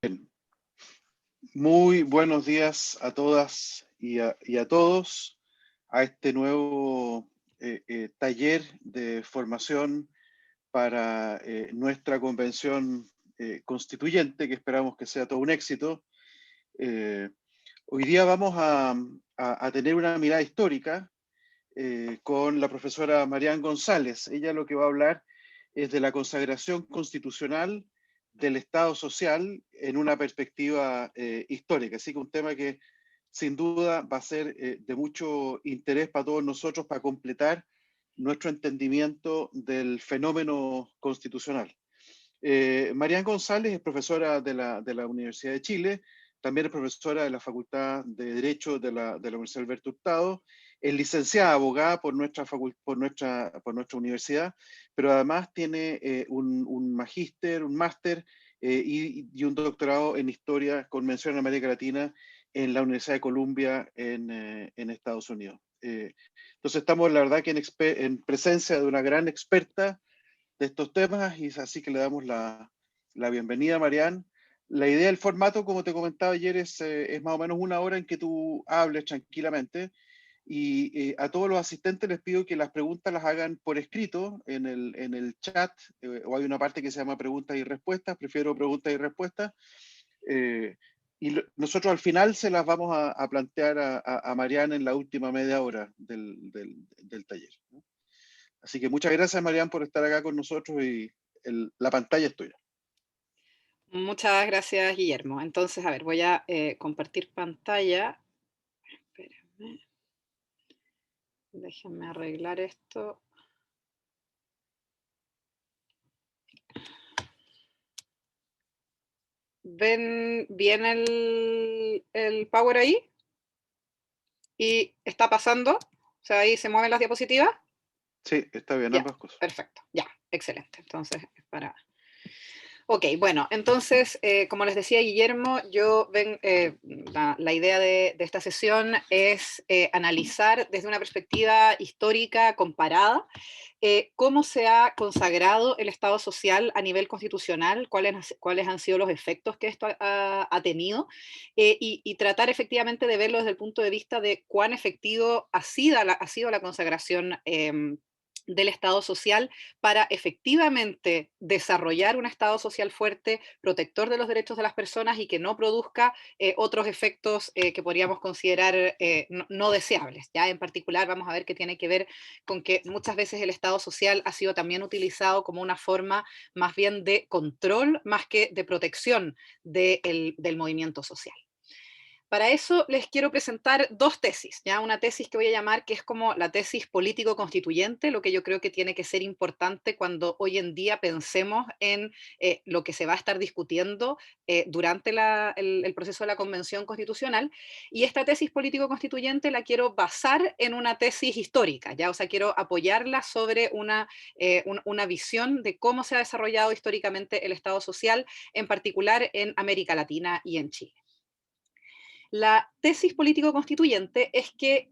Bien. Muy buenos días a todas y a todos a este nuevo taller de formación para nuestra convención constituyente, que esperamos que sea todo un éxito. Eh, Hoy día vamos a tener una mirada histórica con la profesora Marián González. Ella lo que va a hablar es de la consagración constitucional del Estado social en una perspectiva histórica. Así que un tema que sin duda va a ser de mucho interés para todos nosotros para completar nuestro entendimiento del fenómeno constitucional. Marián González es profesora de la Universidad de Chile, también es profesora de la Facultad de Derecho de la Universidad Alberto Hurtado, es licenciada abogada por nuestra universidad, pero además tiene un magíster, un máster y un doctorado en Historia con mención en América Latina en la Universidad de Columbia en Estados Unidos. Entonces estamos, la verdad, que en presencia de una gran experta de estos temas, y así que le damos la bienvenida a Marián. La idea del formato, como te comentaba ayer, es más o menos una hora en que tú hables tranquilamente, y a todos los asistentes les pido que las preguntas las hagan por escrito en el chat, o hay una parte que se llama preguntas y respuestas, prefiero preguntas y respuestas, eh, nosotros al final se las vamos a plantear a Marián en la última media hora del taller, ¿no? Así que muchas gracias, Marian, por estar acá con nosotros, y la pantalla es tuya. Muchas gracias, Guillermo. Entonces, a ver, voy a compartir pantalla. Espérenme. Déjenme arreglar esto. ¿Ven bien el Power ahí? ¿Y está pasando? O sea, ahí se mueven las diapositivas. Sí, está bien, Ya, ambas cosas. perfecto. Ya, excelente. Entonces, para... Ok, bueno, entonces, como les decía Guillermo, la idea de esta sesión es analizar desde una perspectiva histórica comparada cómo se ha consagrado el Estado social a nivel constitucional, cuáles han sido los efectos que esto ha tenido, y tratar efectivamente de verlo desde el punto de vista de cuán efectivo ha sido la consagración del Estado social para efectivamente desarrollar un Estado social fuerte, protector de los derechos de las personas y que no produzca otros efectos que podríamos considerar no deseables. ¿Ya? En particular vamos a ver que tiene que ver con que muchas veces el Estado social ha sido también utilizado como una forma más bien de control más que de protección del movimiento social. Para eso les quiero presentar dos tesis, ¿ya? Una tesis que voy a llamar que es como la tesis político-constituyente, lo que yo creo que tiene que ser importante cuando hoy en día pensemos en lo que se va a estar discutiendo durante el proceso de la Convención Constitucional. Y esta tesis político-constituyente la quiero basar en una tesis histórica, ¿ya? O sea, quiero apoyarla sobre una visión de cómo se ha desarrollado históricamente el Estado social, en particular en América Latina y en Chile. La tesis político-constituyente es que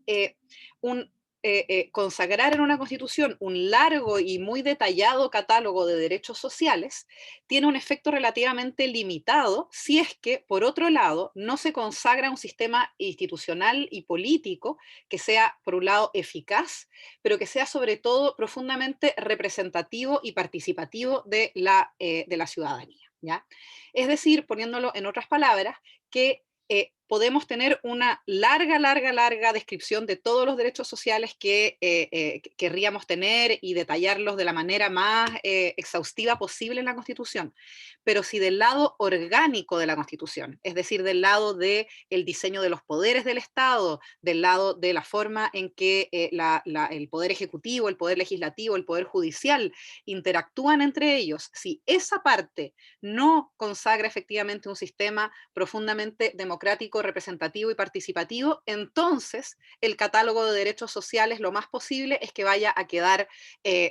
consagrar en una constitución un largo y muy detallado catálogo de derechos sociales tiene un efecto relativamente limitado si es que, por otro lado, no se consagra un sistema institucional y político que sea, por un lado, eficaz, pero que sea sobre todo profundamente representativo y participativo de la ciudadanía, ¿ya? Es decir, poniéndolo en otras palabras, que podemos tener una larga descripción de todos los derechos sociales que querríamos tener y detallarlos de la manera más exhaustiva posible en la Constitución. Pero si del lado orgánico de la Constitución, es decir, del lado del diseño de los poderes del Estado, del lado de la forma en que el Poder Ejecutivo, el Poder Legislativo, el Poder Judicial interactúan entre ellos, si esa parte no consagra efectivamente un sistema profundamente democrático, representativo y participativo, entonces el catálogo de derechos sociales lo más posible es que vaya a quedar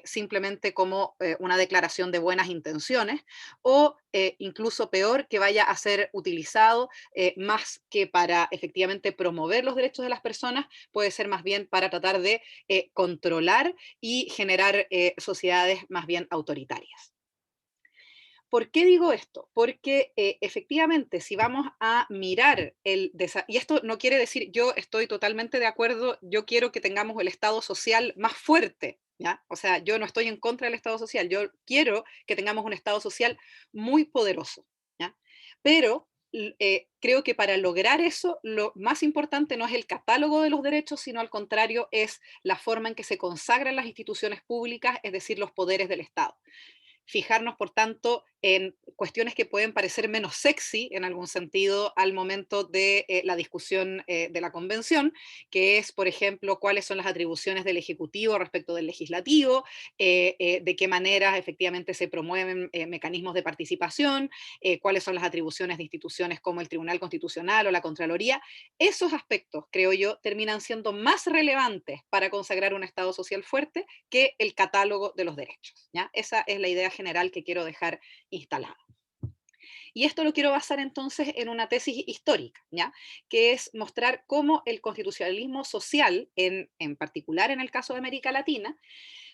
simplemente como una declaración de buenas intenciones o incluso peor, que vaya a ser utilizado más que para efectivamente promover los derechos de las personas, puede ser más bien para tratar de controlar y generar sociedades más bien autoritarias. ¿Por qué digo esto? Porque efectivamente, si vamos a mirar y esto no quiere decir, yo estoy totalmente de acuerdo, yo quiero que tengamos el Estado social más fuerte, ¿ya? O sea, yo no estoy en contra del Estado social, yo quiero que tengamos un Estado social muy poderoso, ¿ya? Pero creo que para lograr eso, lo más importante no es el catálogo de los derechos, sino al contrario, es la forma en que se consagran las instituciones públicas, es decir, los poderes del Estado. Fijarnos, por tanto, en cuestiones que pueden parecer menos sexy en algún sentido al momento de la discusión de la convención, que es, por ejemplo, cuáles son las atribuciones del Ejecutivo respecto del Legislativo, de qué maneras efectivamente se promueven mecanismos de participación, cuáles son las atribuciones de instituciones como el Tribunal Constitucional o la Contraloría. Esos aspectos, creo yo, terminan siendo más relevantes para consagrar un Estado social fuerte que el catálogo de los derechos, ¿ya? Esa es la idea general que quiero dejar instalada. Y esto lo quiero basar entonces en una tesis histórica, ¿ya? Que es mostrar cómo el constitucionalismo social, en particular en el caso de América Latina,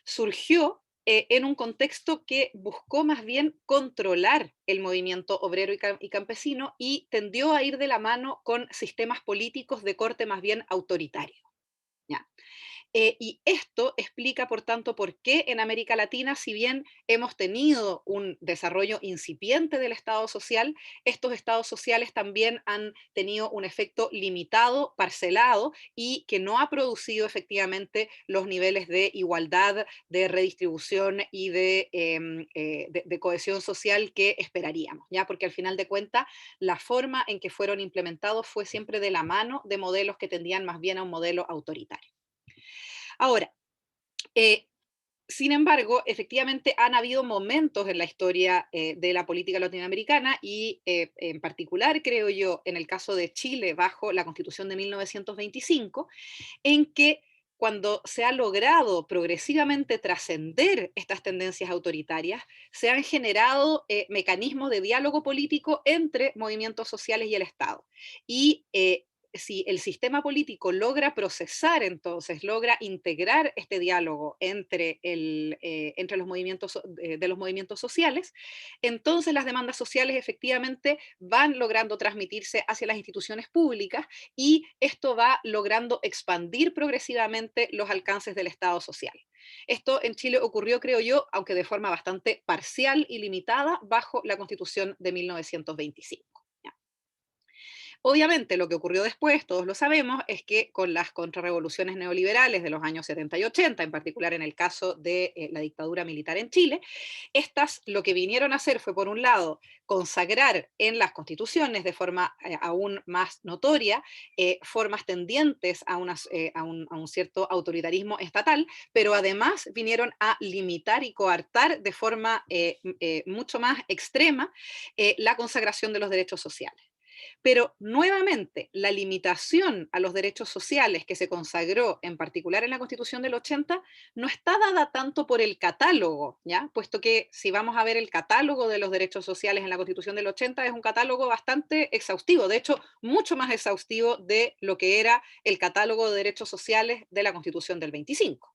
surgió en un contexto que buscó más bien controlar el movimiento obrero y campesino y tendió a ir de la mano con sistemas políticos de corte más bien autoritario. ¿Ya? Y esto explica, por tanto, por qué en América Latina, si bien hemos tenido un desarrollo incipiente del Estado social, estos estados sociales también han tenido un efecto limitado, parcelado, y que no ha producido efectivamente los niveles de igualdad, de redistribución y de cohesión social que esperaríamos, ¿ya? Porque al final de cuentas, la forma en que fueron implementados fue siempre de la mano de modelos que tendían más bien a un modelo autoritario. Ahora, eh, sin embargo, efectivamente han habido momentos en la historia de la política latinoamericana y en particular, creo yo, en el caso de Chile, bajo la Constitución de 1925, en que cuando se ha logrado progresivamente trascender estas tendencias autoritarias, se han generado mecanismos de diálogo político entre movimientos sociales y el Estado. Y si el sistema político logra procesar, entonces logra integrar este diálogo entre los movimientos de los movimientos sociales, entonces las demandas sociales efectivamente van logrando transmitirse hacia las instituciones públicas y esto va logrando expandir progresivamente los alcances del Estado social. Esto en Chile ocurrió, creo yo, aunque de forma bastante parcial y limitada, bajo la Constitución de 1925. Obviamente lo que ocurrió después, todos lo sabemos, es que con las contrarrevoluciones neoliberales de los años 70 y 80, en particular en el caso de la dictadura militar en Chile, estas lo que vinieron a hacer fue, por un lado, consagrar en las constituciones de forma aún más notoria formas tendientes a un cierto autoritarismo estatal, pero además vinieron a limitar y coartar de forma mucho más extrema la consagración de los derechos sociales. Pero nuevamente, la limitación a los derechos sociales que se consagró en particular en la Constitución del 80 no está dada tanto por el catálogo, ¿ya? Puesto que si vamos a ver el catálogo de los derechos sociales en la Constitución del 80 es un catálogo bastante exhaustivo, de hecho, mucho más exhaustivo de lo que era el catálogo de derechos sociales de la Constitución del 25.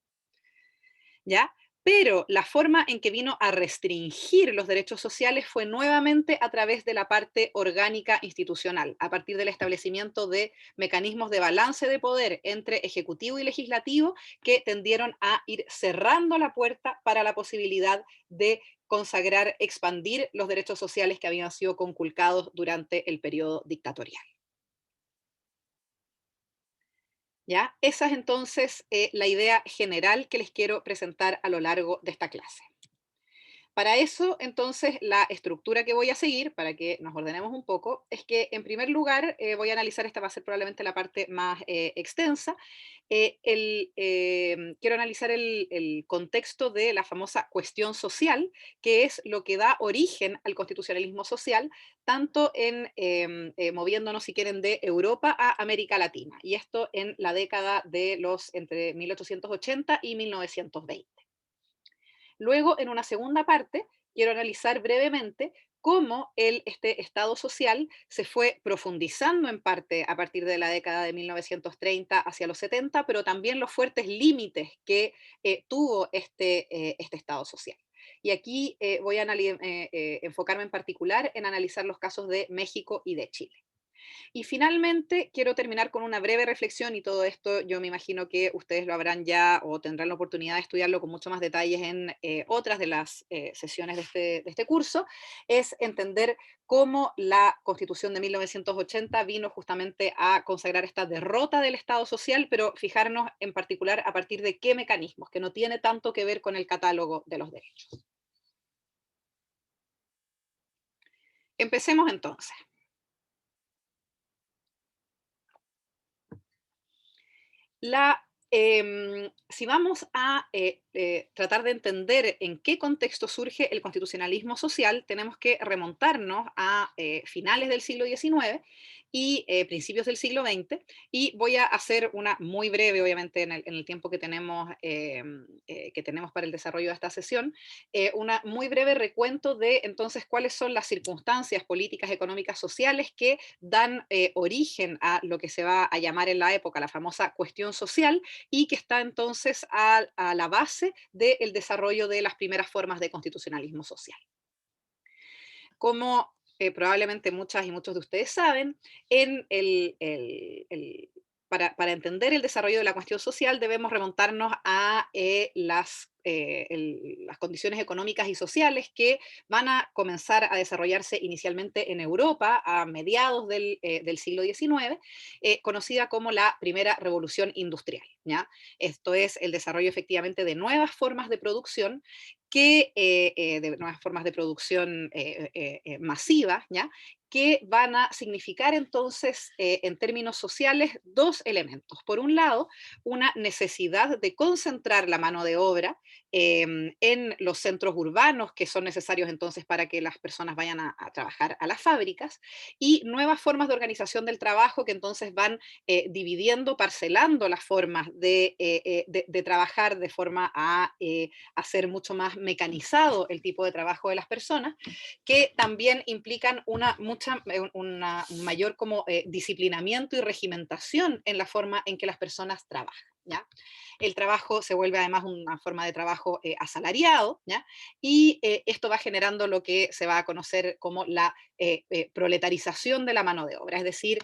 ¿Ya? Pero la forma en que vino a restringir los derechos sociales fue nuevamente a través de la parte orgánica institucional, a partir del establecimiento de mecanismos de balance de poder entre ejecutivo y legislativo que tendieron a ir cerrando la puerta para la posibilidad de consagrar, expandir los derechos sociales que habían sido conculcados durante el periodo dictatorial. ¿Ya? Esa es entonces la idea general que les quiero presentar a lo largo de esta clase. Para eso, entonces, la estructura que voy a seguir, para que nos ordenemos un poco, es que en primer lugar voy a analizar, esta va a ser probablemente la parte más extensa, quiero analizar el contexto de la famosa cuestión social, que es lo que da origen al constitucionalismo social, tanto moviéndonos, si quieren, de Europa a América Latina, y esto en la década de los entre 1880 y 1920. Luego, en una segunda parte, quiero analizar brevemente cómo este Estado social se fue profundizando en parte a partir de la década de 1930 hacia los 70, pero también los fuertes límites que tuvo este Estado social. y aquí voy a enfocarme en particular en analizar los casos de México y de Chile. Y finalmente, quiero terminar con una breve reflexión, y todo esto yo me imagino que ustedes lo habrán ya o tendrán la oportunidad de estudiarlo con mucho más detalles en otras de las sesiones de este curso, es entender cómo la Constitución de 1980 vino justamente a consagrar esta derrota del Estado social, pero fijarnos en particular a partir de qué mecanismos, que no tiene tanto que ver con el catálogo de los derechos. Empecemos entonces. Si vamos a tratar de entender en qué contexto surge el constitucionalismo social, tenemos que remontarnos a finales del siglo XIX y principios del siglo XX, y voy a hacer una muy breve, obviamente en el tiempo que tenemos para el desarrollo de esta sesión, una muy breve recuento de entonces cuáles son las circunstancias políticas, económicas, sociales que dan origen a lo que se va a llamar en la época la famosa cuestión social, y que está entonces a la base del desarrollo de las primeras formas de constitucionalismo social. Como probablemente muchas y muchos de ustedes saben, para entender el desarrollo de la cuestión social debemos remontarnos a las condiciones económicas y sociales que van a comenzar a desarrollarse inicialmente en Europa a mediados del siglo XIX, conocida como la primera revolución industrial, ¿ya? Esto es el desarrollo efectivamente de nuevas formas de producción de nuevas formas de producción masiva, ¿ya? Que van a significar entonces, en términos sociales, dos elementos. Por un lado, una necesidad de concentrar la mano de obra en los centros urbanos que son necesarios entonces para que las personas vayan a trabajar a las fábricas, y nuevas formas de organización del trabajo que entonces van dividiendo, parcelando las formas de trabajar de forma a hacer mucho más mecanizado el tipo de trabajo de las personas, que también implican un mayor como disciplinamiento y regimentación en la forma en que las personas trabajan, ¿ya? El trabajo se vuelve además una forma de trabajo asalariado, ¿ya? Y esto va generando lo que se va a conocer como la proletarización de la mano de obra, es decir,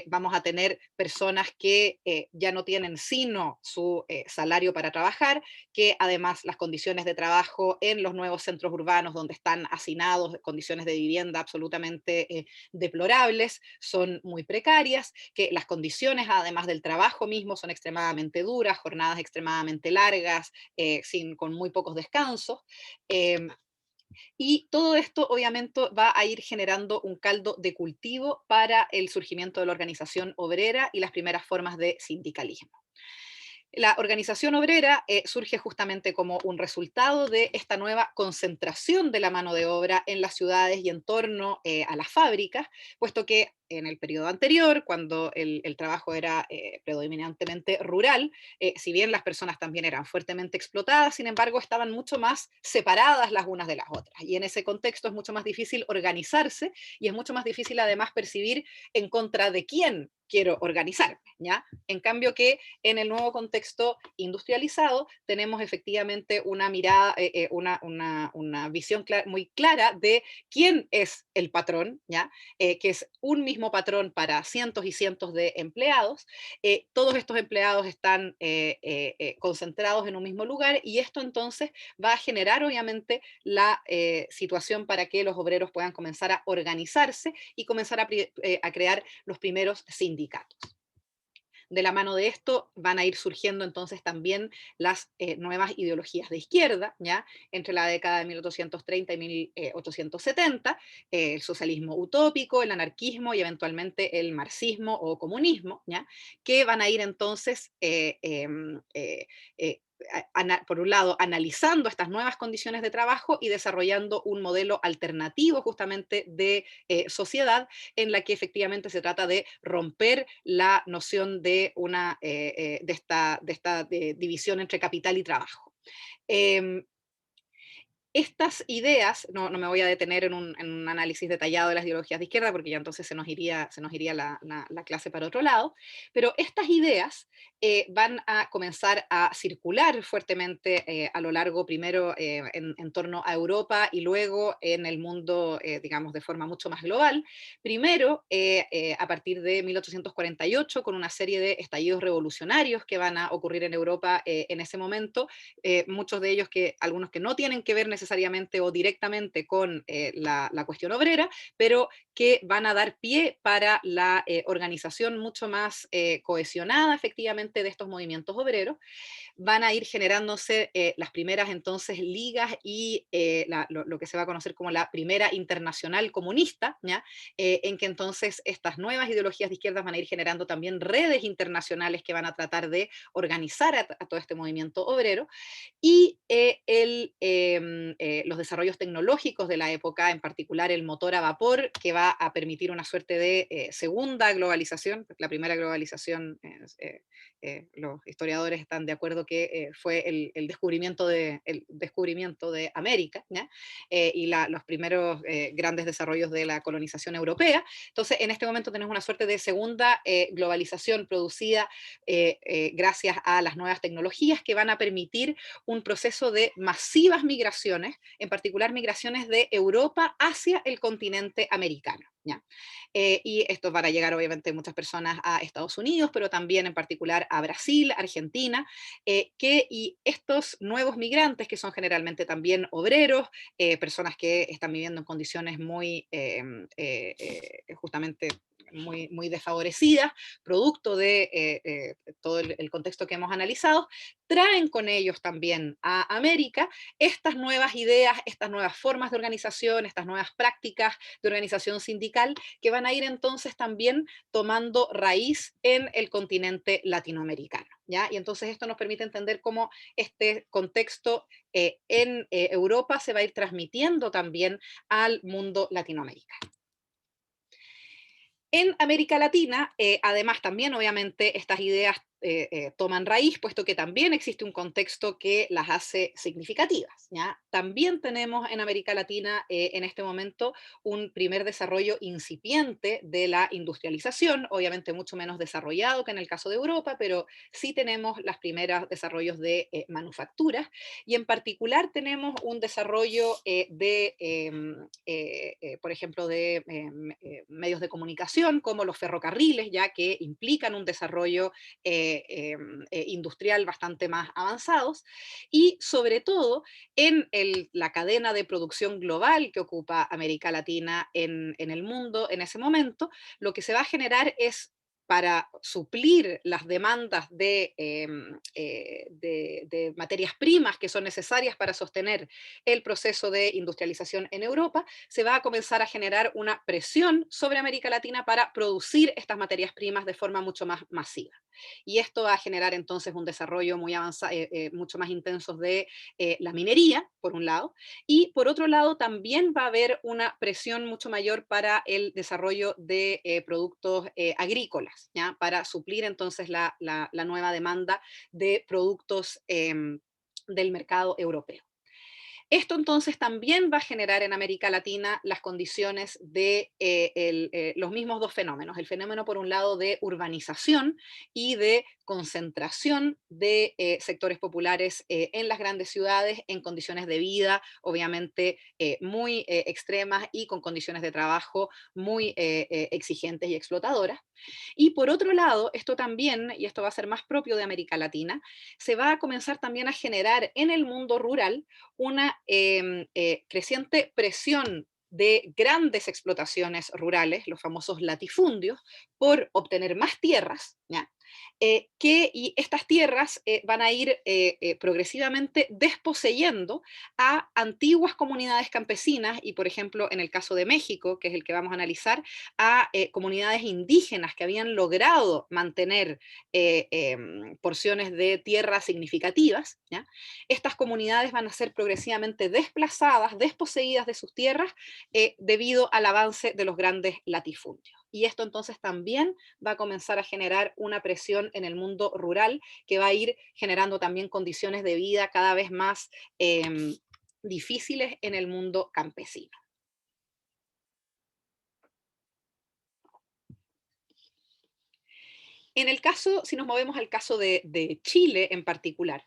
vamos a tener personas que ya no tienen sino su salario para trabajar, que además las condiciones de trabajo en los nuevos centros urbanos donde están hacinados, condiciones de vivienda absolutamente deplorables, son muy precarias, que las condiciones además del trabajo mismo son extremadamente duras, jornadas extremadamente largas, con muy pocos descansos. Y todo esto obviamente va a ir generando un caldo de cultivo para el surgimiento de la organización obrera y las primeras formas de sindicalismo. La organización obrera surge justamente como un resultado de esta nueva concentración de la mano de obra en las ciudades y en torno a las fábricas, puesto que en el periodo anterior, cuando el trabajo era predominantemente rural, si bien las personas también eran fuertemente explotadas, sin embargo estaban mucho más separadas las unas de las otras. Y en ese contexto es mucho más difícil organizarse y es mucho más difícil además percibir en contra de quién quiero organizarme, ¿ya? En cambio que en el nuevo contexto industrializado tenemos efectivamente una mirada, una visión muy clara de quién es el patrón, ¿ya? Que es un mismo patrón para cientos y cientos de empleados. Todos estos empleados están concentrados en un mismo lugar, y esto entonces va a generar obviamente la situación para que los obreros puedan comenzar a organizarse y comenzar a crear los primeros sindicatos. De la mano de esto van a ir surgiendo entonces también las nuevas ideologías de izquierda, ¿ya? Entre la década de 1830 y 1870, el socialismo utópico, el anarquismo y eventualmente el marxismo o comunismo, ¿ya? Que van a ir entonces por un lado, analizando estas nuevas condiciones de trabajo y desarrollando un modelo alternativo justamente de sociedad en la que efectivamente se trata de romper la noción de esta división entre capital y trabajo. Estas ideas, no me voy a detener en un análisis detallado de las ideologías de izquierda, porque ya entonces se nos iría la clase para otro lado, pero estas ideas van a comenzar a circular fuertemente a lo largo, primero en torno a Europa y luego en el mundo, digamos, de forma mucho más global. Primero, a partir de 1848, con una serie de estallidos revolucionarios que van a ocurrir en Europa en ese momento, muchos de ellos algunos que no tienen que ver necesariamente o directamente con la cuestión obrera, pero que van a dar pie para la organización mucho más cohesionada efectivamente de estos movimientos obreros. Van a ir generándose las primeras entonces ligas y lo que se va a conocer como la primera internacional comunista, ¿ya? En que entonces estas nuevas ideologías de izquierdas van a ir generando también redes internacionales que van a tratar de organizar a todo este movimiento obrero, y los desarrollos tecnológicos de la época, en particular el motor a vapor, que va a permitir una suerte de segunda globalización. La primera globalización, los historiadores están de acuerdo que fue el descubrimiento de América, ¿ya? Y los primeros grandes desarrollos de la colonización europea. Entonces, en este momento tenemos una suerte de segunda globalización producida gracias a las nuevas tecnologías que van a permitir un proceso de masivas migraciones, en particular migraciones de Europa hacia el continente americano, ¿ya? Y esto van a llegar obviamente muchas personas a Estados Unidos, pero también en particular a Brasil, Argentina, y estos nuevos migrantes, que son generalmente también obreros, personas que están viviendo en condiciones muy, justamente, muy desfavorecidas, producto de todo el contexto que hemos analizado, traen con ellos también a América estas nuevas ideas, estas nuevas formas de organización, estas nuevas prácticas de organización sindical, que van a ir entonces también tomando raíz en el continente latinoamericano, ¿ya? Y entonces esto nos permite entender cómo este contexto en Europa se va a ir transmitiendo también al mundo latinoamericano. En América Latina, además también obviamente estas ideas toman raíz, puesto que también existe un contexto que las hace significativas, ¿ya? También tenemos en América Latina en este momento un primer desarrollo incipiente de la industrialización, obviamente mucho menos desarrollado que en el caso de Europa, pero sí tenemos los primeros desarrollos de manufacturas, y en particular tenemos un desarrollo por ejemplo, de medios de comunicación como los ferrocarriles, ya que implican un desarrollo industrial bastante más avanzados, y sobre todo en la cadena de producción global que ocupa América Latina en el mundo en ese momento, lo que se va a generar es, para suplir las demandas de materias primas que son necesarias para sostener el proceso de industrialización en Europa, se va a comenzar a generar una presión sobre América Latina para producir estas materias primas de forma mucho más masiva. Y esto va a generar entonces un desarrollo muy avanzado, mucho más intenso de la minería, por un lado, y por otro lado también va a haber una presión mucho mayor para el desarrollo de productos agrícolas, ¿ya? Para suplir entonces la nueva demanda de productos del mercado europeo. Esto entonces también va a generar en América Latina las condiciones de los mismos dos fenómenos. El fenómeno, por un lado, de urbanización y de concentración de sectores populares en las grandes ciudades, en condiciones de vida, obviamente, muy extremas y con condiciones de trabajo muy exigentes y explotadoras. Y por otro lado, esto también, y esto va a ser más propio de América Latina, se va a comenzar también a generar en el mundo rural una creciente presión de grandes explotaciones rurales, los famosos latifundios, por obtener más tierras, ¿ya? Y estas tierras van a ir progresivamente desposeyendo a antiguas comunidades campesinas y, por ejemplo, en el caso de México, que es el que vamos a analizar, a comunidades indígenas que habían logrado mantener porciones de tierra significativas, ¿ya? Estas comunidades van a ser progresivamente desplazadas, desposeídas de sus tierras debido al avance de los grandes latifundios. Y esto entonces también va a comenzar a generar una presión en el mundo rural que va a ir generando también condiciones de vida cada vez más difíciles en el mundo campesino. En el caso, si nos movemos al caso de Chile en particular,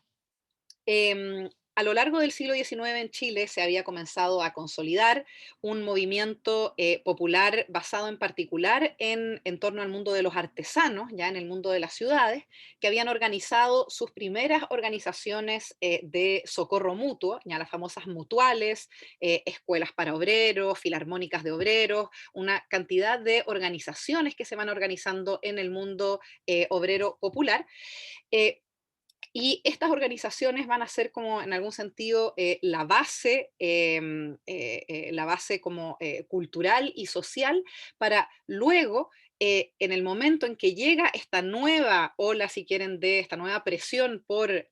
a lo largo del siglo XIX en Chile se había comenzado a consolidar un movimiento popular basado en particular en torno al mundo de los artesanos, ya en el mundo de las ciudades, que habían organizado sus primeras organizaciones de socorro mutuo, ya las famosas mutuales, escuelas para obreros, filarmónicas de obreros, una cantidad de organizaciones que se van organizando en el mundo obrero popular. eh, y estas organizaciones van a ser como en algún sentido la base como cultural y social para luego, en el momento en que llega esta nueva ola, si quieren, de esta nueva presión por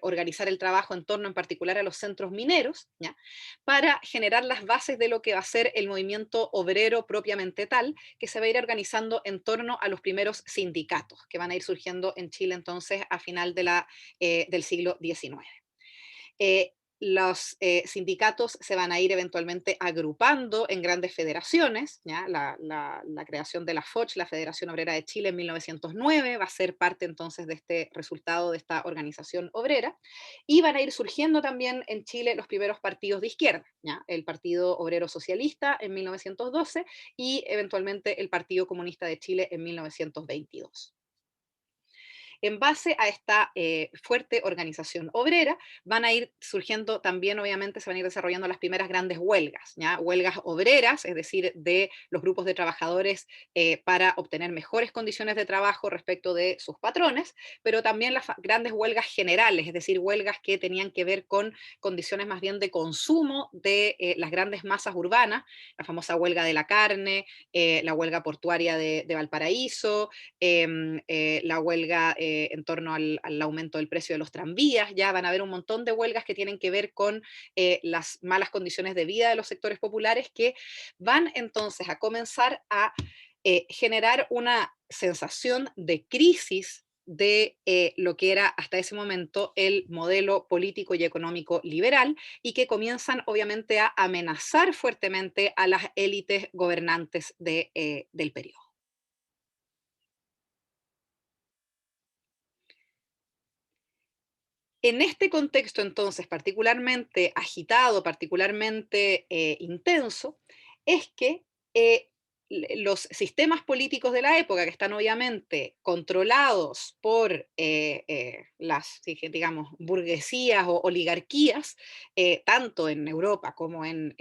organizar el trabajo en torno en particular a los centros mineros, ¿ya? Para generar las bases de lo que va a ser el movimiento obrero propiamente tal, que se va a ir organizando en torno a los primeros sindicatos que van a ir surgiendo en Chile entonces a final del siglo XIX. Eh, los sindicatos se van a ir eventualmente agrupando en grandes federaciones, ¿ya? La creación de la FOCH, la Federación Obrera de Chile, en 1909, va a ser parte entonces de este resultado de esta organización obrera, y van a ir surgiendo también en Chile los primeros partidos de izquierda, ¿ya? El Partido Obrero Socialista en 1912 y eventualmente el Partido Comunista de Chile en 1922. En base a esta fuerte organización obrera, van a ir surgiendo también, obviamente, se van a ir desarrollando las primeras grandes huelgas, ¿ya? Huelgas obreras, es decir, de los grupos de trabajadores para obtener mejores condiciones de trabajo respecto de sus patrones, pero también las grandes huelgas generales, es decir, huelgas que tenían que ver con condiciones más bien de consumo de las grandes masas urbanas, la famosa huelga de la carne, la huelga portuaria de Valparaíso, la huelga en torno al aumento del precio de los tranvías, ya van a haber un montón de huelgas que tienen que ver con las malas condiciones de vida de los sectores populares que van entonces a comenzar a generar una sensación de crisis de lo que era hasta ese momento el modelo político y económico liberal y que comienzan obviamente a amenazar fuertemente a las élites gobernantes del periodo. En este contexto, entonces, particularmente agitado, particularmente intenso, es que los sistemas políticos de la época, que están obviamente controlados por las, digamos, burguesías o oligarquías, tanto en Europa como en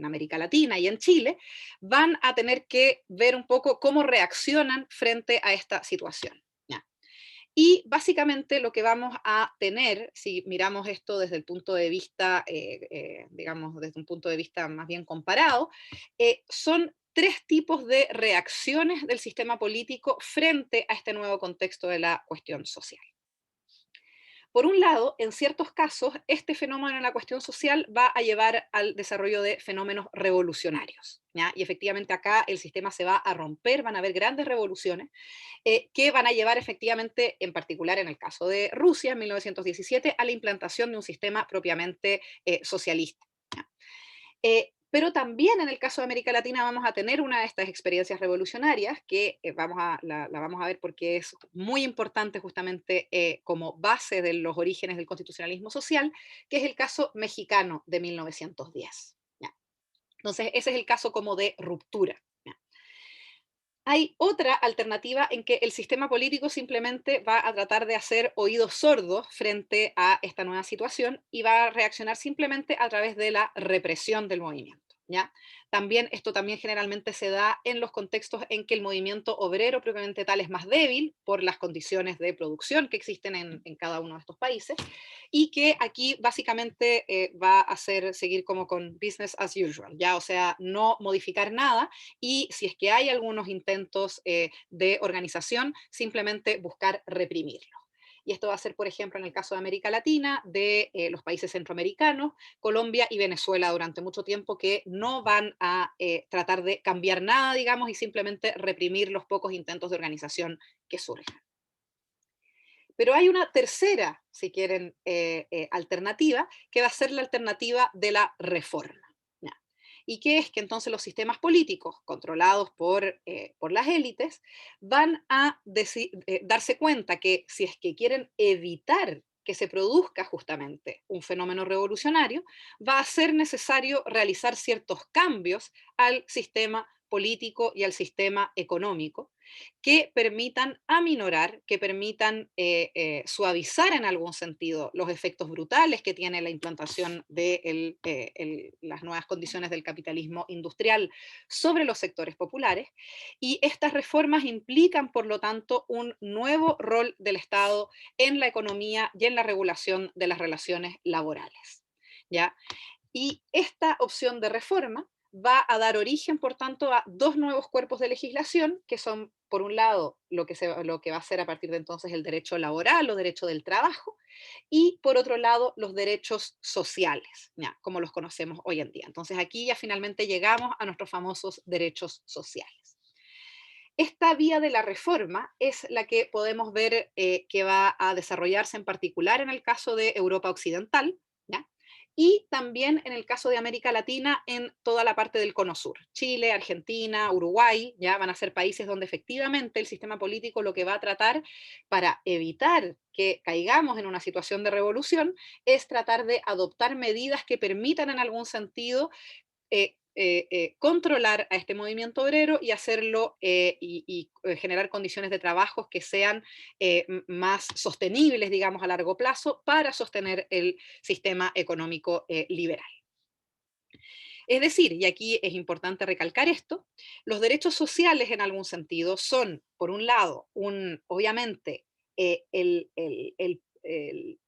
América Latina y en Chile, van a tener que ver un poco cómo reaccionan frente a esta situación. Y básicamente lo que vamos a tener, si miramos esto desde el punto de vista, digamos, desde un punto de vista más bien comparado, son tres tipos de reacciones del sistema político frente a este nuevo contexto de la cuestión social. Por un lado, en ciertos casos, este fenómeno en la cuestión social va a llevar al desarrollo de fenómenos revolucionarios, ¿ya? Y efectivamente acá el sistema se va a romper, van a haber grandes revoluciones que van a llevar efectivamente, en particular en el caso de Rusia en 1917, a la implantación de un sistema propiamente socialista. ¿Ya? Pero también en el caso de América Latina vamos a tener una de estas experiencias revolucionarias que la vamos a ver porque es muy importante justamente como base de los orígenes del constitucionalismo social, que es el caso mexicano de 1910. ¿Ya? Entonces, ese es el caso como de ruptura. ¿Ya? Hay otra alternativa en que el sistema político simplemente va a tratar de hacer oídos sordos frente a esta nueva situación y va a reaccionar simplemente a través de la represión del movimiento. ¿Ya? Esto también generalmente se da en los contextos en que el movimiento obrero propiamente tal es más débil por las condiciones de producción que existen en cada uno de estos países y que aquí básicamente va a seguir como con business as usual, ¿ya? O sea, no modificar nada y si es que hay algunos intentos de organización, simplemente buscar reprimirlo. Y esto va a ser, por ejemplo, en el caso de América Latina, de los países centroamericanos, Colombia y Venezuela durante mucho tiempo, que no van a tratar de cambiar nada, digamos, y simplemente reprimir los pocos intentos de organización que surjan. Pero hay una tercera, si quieren, alternativa, que va a ser la alternativa de la reforma. ¿Ya? ¿Y qué es? Que entonces los sistemas políticos controlados por las élites van a darse cuenta que si es que quieren evitar que se produzca justamente un fenómeno revolucionario, va a ser necesario realizar ciertos cambios al sistema político y al sistema económico que permitan aminorar, que permitan suavizar en algún sentido los efectos brutales que tiene la implantación de las nuevas condiciones del capitalismo industrial sobre los sectores populares. Y estas reformas implican, por lo tanto, un nuevo rol del Estado en la economía y en la regulación de las relaciones laborales. ¿Ya? Y esta opción de reforma va a dar origen, por tanto, a dos nuevos cuerpos de legislación, que son, por un lado, lo que va a ser a partir de entonces el derecho laboral o derecho del trabajo, y por otro lado, los derechos sociales, ya, como los conocemos hoy en día. Entonces aquí ya finalmente llegamos a nuestros famosos derechos sociales. Esta vía de la reforma es la que podemos ver que va a desarrollarse en particular en el caso de Europa Occidental, ¿ya? Y también en el caso de América Latina en toda la parte del Cono Sur. Chile, Argentina, Uruguay, ya van a ser países donde efectivamente el sistema político lo que va a tratar para evitar que caigamos en una situación de revolución es tratar de adoptar medidas que permitan en algún sentido controlar a este movimiento obrero y hacerlo generar condiciones de trabajo que sean más sostenibles, digamos, a largo plazo para sostener el sistema económico liberal. Es decir, y aquí es importante recalcar esto, los derechos sociales en algún sentido son, por un lado, obviamente, el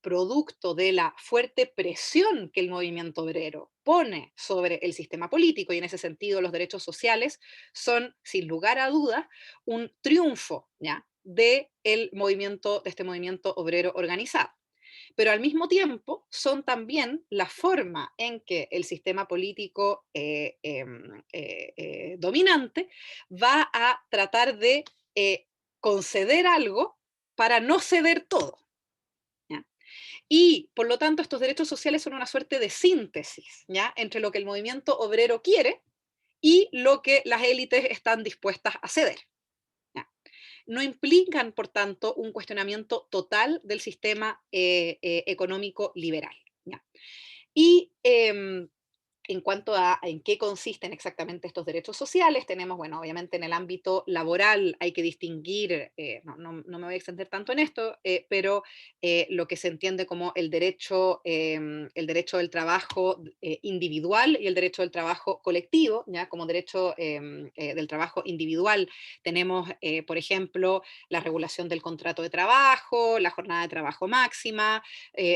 producto de la fuerte presión que el movimiento obrero pone sobre el sistema político, y en ese sentido los derechos sociales son, sin lugar a dudas, un triunfo, ¿ya?, de este movimiento obrero organizado, pero al mismo tiempo son también la forma en que el sistema político dominante va a tratar de conceder algo para no ceder todo. ¿Ya? Y por lo tanto estos derechos sociales son una suerte de síntesis, ¿ya?, entre lo que el movimiento obrero quiere y lo que las élites están dispuestas a ceder. ¿Ya? No implican, por tanto, un cuestionamiento total del sistema económico liberal. ¿Ya? Y en cuanto a en qué consisten exactamente estos derechos sociales, tenemos, bueno, obviamente en el ámbito laboral hay que distinguir, no me voy a extender tanto en esto, pero lo que se entiende como el derecho del trabajo individual y el derecho del trabajo colectivo, ¿ya? Como derecho del trabajo individual tenemos, por ejemplo, la regulación del contrato de trabajo, la jornada de trabajo máxima,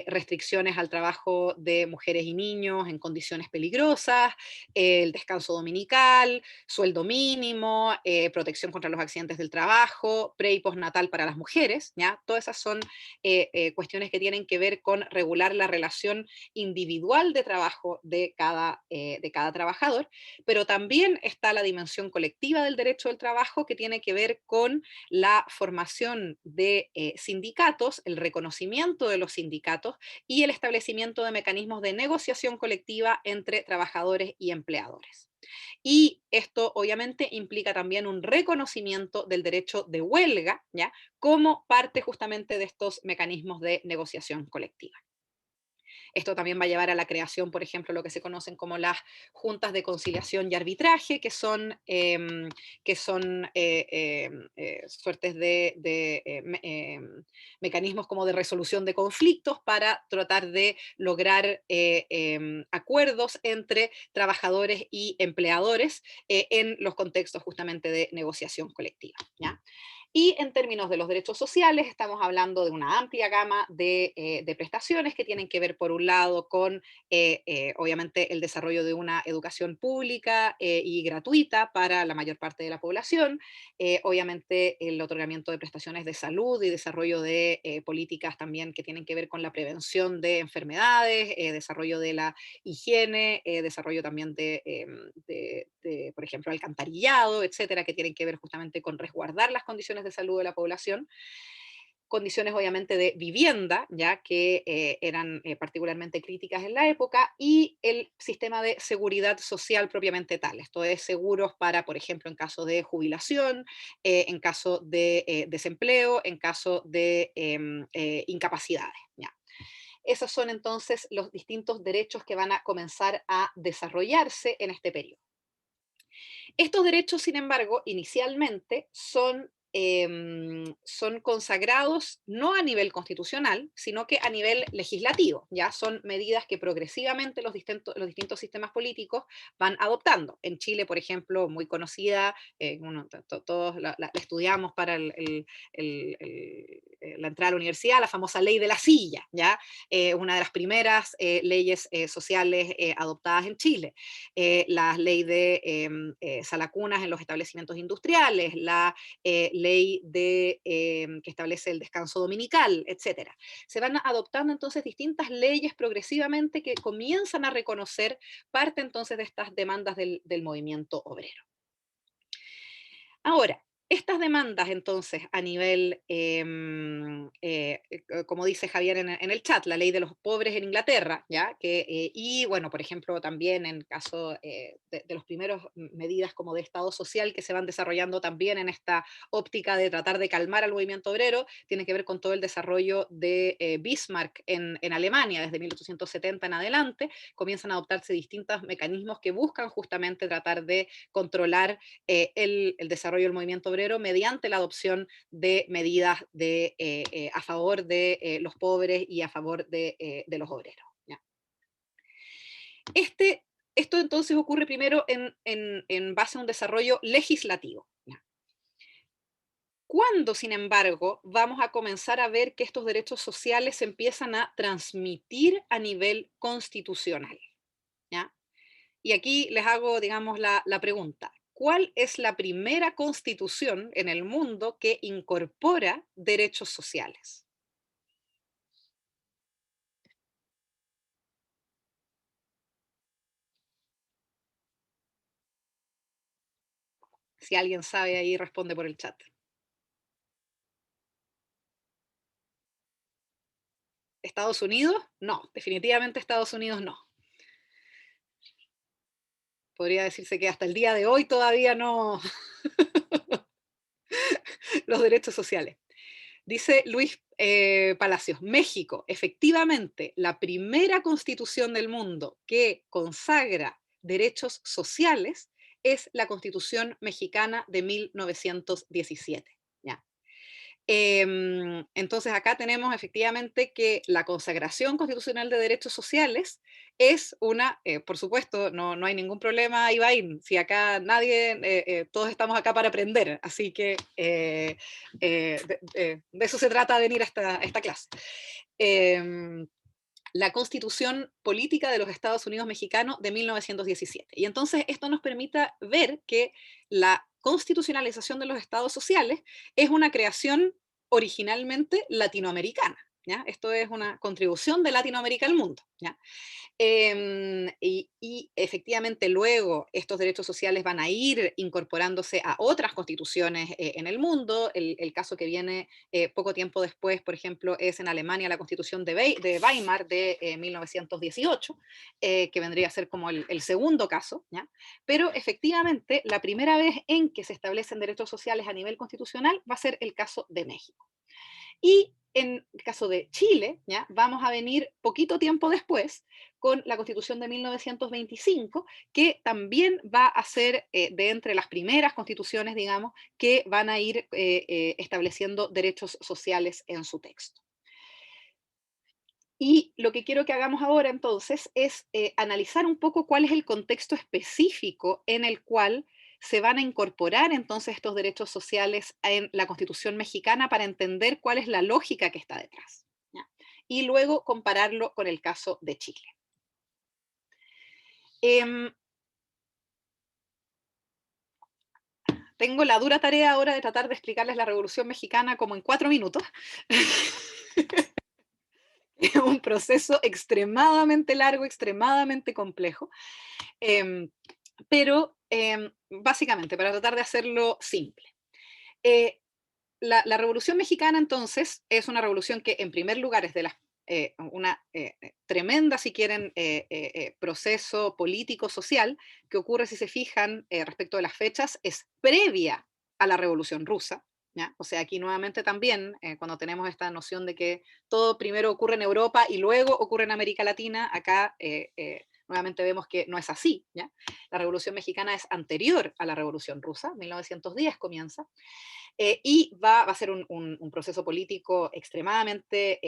restricciones al trabajo de mujeres y niños en condiciones peligrosas, el descanso dominical, sueldo mínimo, protección contra los accidentes del trabajo, pre y postnatal para las mujeres, ¿ya? Todas esas son cuestiones que tienen que ver con regular la relación individual de trabajo de cada trabajador, pero también está la dimensión colectiva del derecho del trabajo que tiene que ver con la formación de sindicatos, el reconocimiento de los sindicatos y el establecimiento de mecanismos de negociación colectiva entre trabajadores y empleadores. Y esto obviamente implica también un reconocimiento del derecho de huelga, ¿ya?, como parte justamente de estos mecanismos de negociación colectiva. Esto también va a llevar a la creación, por ejemplo, lo que se conocen como las juntas de conciliación y arbitraje, que son suertes de mecanismos como de resolución de conflictos para tratar de lograr acuerdos entre trabajadores y empleadores en los contextos justamente de negociación colectiva, ¿ya? Y en términos de los derechos sociales, estamos hablando de una amplia gama de prestaciones que tienen que ver, por un lado, con, obviamente, el desarrollo de una educación pública y gratuita para la mayor parte de la población, obviamente el otorgamiento de prestaciones de salud y desarrollo de políticas también que tienen que ver con la prevención de enfermedades, desarrollo de la higiene, desarrollo también por ejemplo, alcantarillado, etcétera, que tienen que ver justamente con resguardar las condiciones de salud de la población. condiciones obviamente de vivienda, ya que eran particularmente críticas en la época, y el sistema de seguridad social propiamente tal. Esto es seguros para, por ejemplo, en caso de jubilación, en caso de desempleo, en caso de incapacidades. ¿Ya? Esos son entonces los distintos derechos que van a comenzar a desarrollarse en este periodo. Estos derechos, sin embargo, inicialmente son consagrados no a nivel constitucional, sino que a nivel legislativo. Ya son medidas que progresivamente los distintos sistemas políticos van adoptando. En Chile, por ejemplo, muy conocida, bueno, todos la estudiamos para la entrada a la universidad, la famosa ley de la silla, ¿ya? Una de las primeras leyes sociales adoptadas en Chile. La ley de salacunas en los establecimientos industriales, la ley que establece el descanso dominical, etcétera. Se van adoptando entonces distintas leyes progresivamente que comienzan a reconocer parte entonces de estas demandas del movimiento obrero. Ahora, estas demandas entonces a nivel, como dice Javier en el chat, la ley de los pobres en Inglaterra, ¿ya? Y bueno, por ejemplo, también en caso de los primeros medidas como de Estado social que se van desarrollando también en esta óptica de tratar de calmar al movimiento obrero, tiene que ver con todo el desarrollo de Bismarck en Alemania, desde 1870 en adelante, comienzan a adoptarse distintos mecanismos que buscan justamente tratar de controlar el desarrollo del movimiento obrero mediante la adopción de medidas a favor de los pobres y a favor de los obreros. ¿Ya? Esto entonces ocurre primero en base a un desarrollo legislativo. ¿Ya? Cuando, sin embargo, vamos a comenzar a ver que estos derechos sociales se empiezan a transmitir a nivel constitucional. ¿Ya? Y aquí les hago, digamos, la pregunta. ¿Cuál es la primera constitución en el mundo que incorpora derechos sociales? Si alguien sabe ahí, responde por el chat. ¿Estados Unidos? No, definitivamente Estados Unidos no. Podría decirse que hasta el día de hoy todavía no los derechos sociales. Dice Luis Palacios, México, efectivamente, la primera constitución del mundo que consagra derechos sociales es la Constitución Mexicana de 1917. ¿Ya? Entonces acá tenemos efectivamente que la consagración constitucional de derechos sociales es por supuesto, no hay ningún problema, Ibaín, si acá nadie, todos estamos acá para aprender, así que de eso se trata venir a esta clase. La Constitución Política de los Estados Unidos Mexicanos de 1917. Y entonces esto nos permite ver que la constitucionalización de los estados sociales es una creación originalmente latinoamericana. ¿Ya? Esto es una contribución de Latinoamérica al mundo. ¿Ya? Y efectivamente luego estos derechos sociales van a ir incorporándose a otras constituciones en el mundo. El caso que viene poco tiempo después, por ejemplo, es en Alemania la constitución de Weimar de 1918, que vendría a ser como el segundo caso. ¿Ya? Pero efectivamente la primera vez en que se establecen derechos sociales a nivel constitucional va a ser el caso de México. Y en el caso de Chile, ¿ya? Vamos a venir poquito tiempo después con la Constitución de 1925, que también va a ser de entre las primeras constituciones, digamos, que van a ir estableciendo derechos sociales en su texto. Y lo que quiero que hagamos ahora entonces es analizar un poco cuál es el contexto específico en el cual se van a incorporar entonces estos derechos sociales en la Constitución mexicana para entender cuál es la lógica que está detrás. ¿Ya? Y luego compararlo con el caso de Chile. Tengo la dura tarea ahora de tratar de explicarles la Revolución Mexicana como en 4 minutos. Es un proceso extremadamente largo, extremadamente complejo. Pero básicamente, para tratar de hacerlo simple, la Revolución Mexicana, entonces, es una revolución que, en primer lugar, es de las, una tremenda, si quieren, proceso político-social que ocurre, si se fijan, respecto de las fechas, es previa a la Revolución Rusa. ¿Ya? O sea, aquí nuevamente también, cuando tenemos esta noción de que todo primero ocurre en Europa y luego ocurre en América Latina, acá nuevamente vemos que no es así. ¿Ya? La Revolución Mexicana es anterior a la Revolución Rusa, 1910 comienza, y va a ser un proceso político extremadamente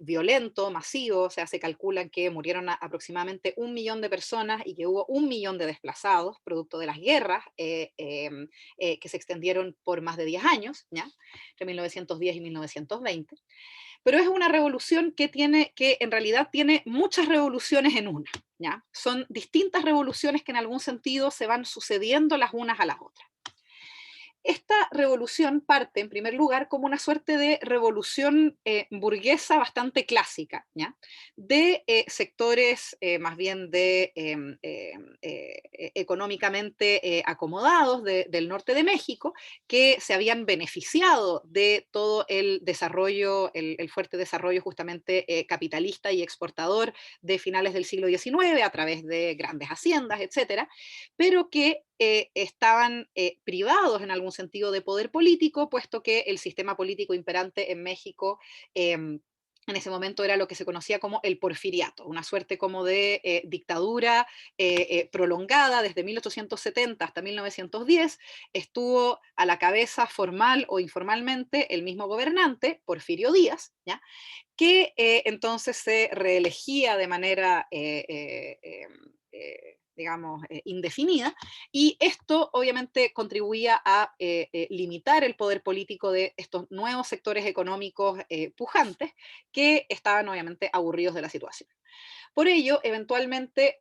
violento, masivo. O sea, se calculan que murieron aproximadamente 1 millón de personas y que hubo 1 millón de desplazados, producto de las guerras que se extendieron por más de 10 años, ¿ya? Entre 1910 y 1920. Pero es una revolución que en realidad tiene muchas revoluciones en una. ¿Ya? Son distintas revoluciones que en algún sentido se van sucediendo las unas a las otras. Esta revolución parte, en primer lugar, como una suerte de revolución burguesa bastante clásica, ¿ya? De sectores más bien de económicamente acomodados del norte de México, que se habían beneficiado de todo el desarrollo, el fuerte desarrollo justamente capitalista y exportador de finales del siglo XIX a través de grandes haciendas, etcétera, pero que estaban privados en algún sentido de poder político, puesto que el sistema político imperante en México en ese momento era lo que se conocía como el porfiriato, una suerte como de dictadura prolongada desde 1870 hasta 1910. Estuvo a la cabeza formal o informalmente el mismo gobernante, Porfirio Díaz, ¿ya? Que entonces se reelegía de manera digamos, indefinida, y esto obviamente contribuía a limitar el poder político de estos nuevos sectores económicos pujantes que estaban obviamente aburridos de la situación. Por ello, eventualmente,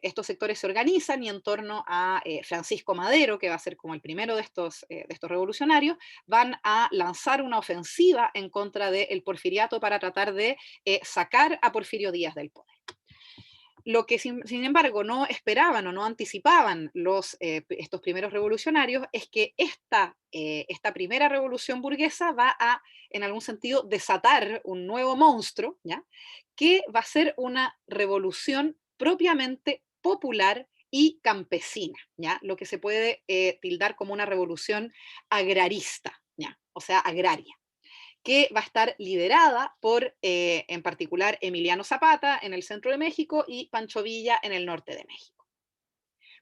estos sectores se organizan y en torno a Francisco Madero, que va a ser como el primero de estos revolucionarios, van a lanzar una ofensiva en contra del porfiriato para tratar de sacar a Porfirio Díaz del poder. Lo que sin embargo no esperaban o no anticipaban estos primeros revolucionarios es que esta primera revolución burguesa va a, en algún sentido, desatar un nuevo monstruo, ¿ya? Que va a ser una revolución propiamente popular y campesina, ¿ya? Lo que se puede tildar como una revolución agrarista, ¿ya? O sea, agraria, que va a estar liderada por, en particular, Emiliano Zapata en el centro de México y Pancho Villa en el norte de México.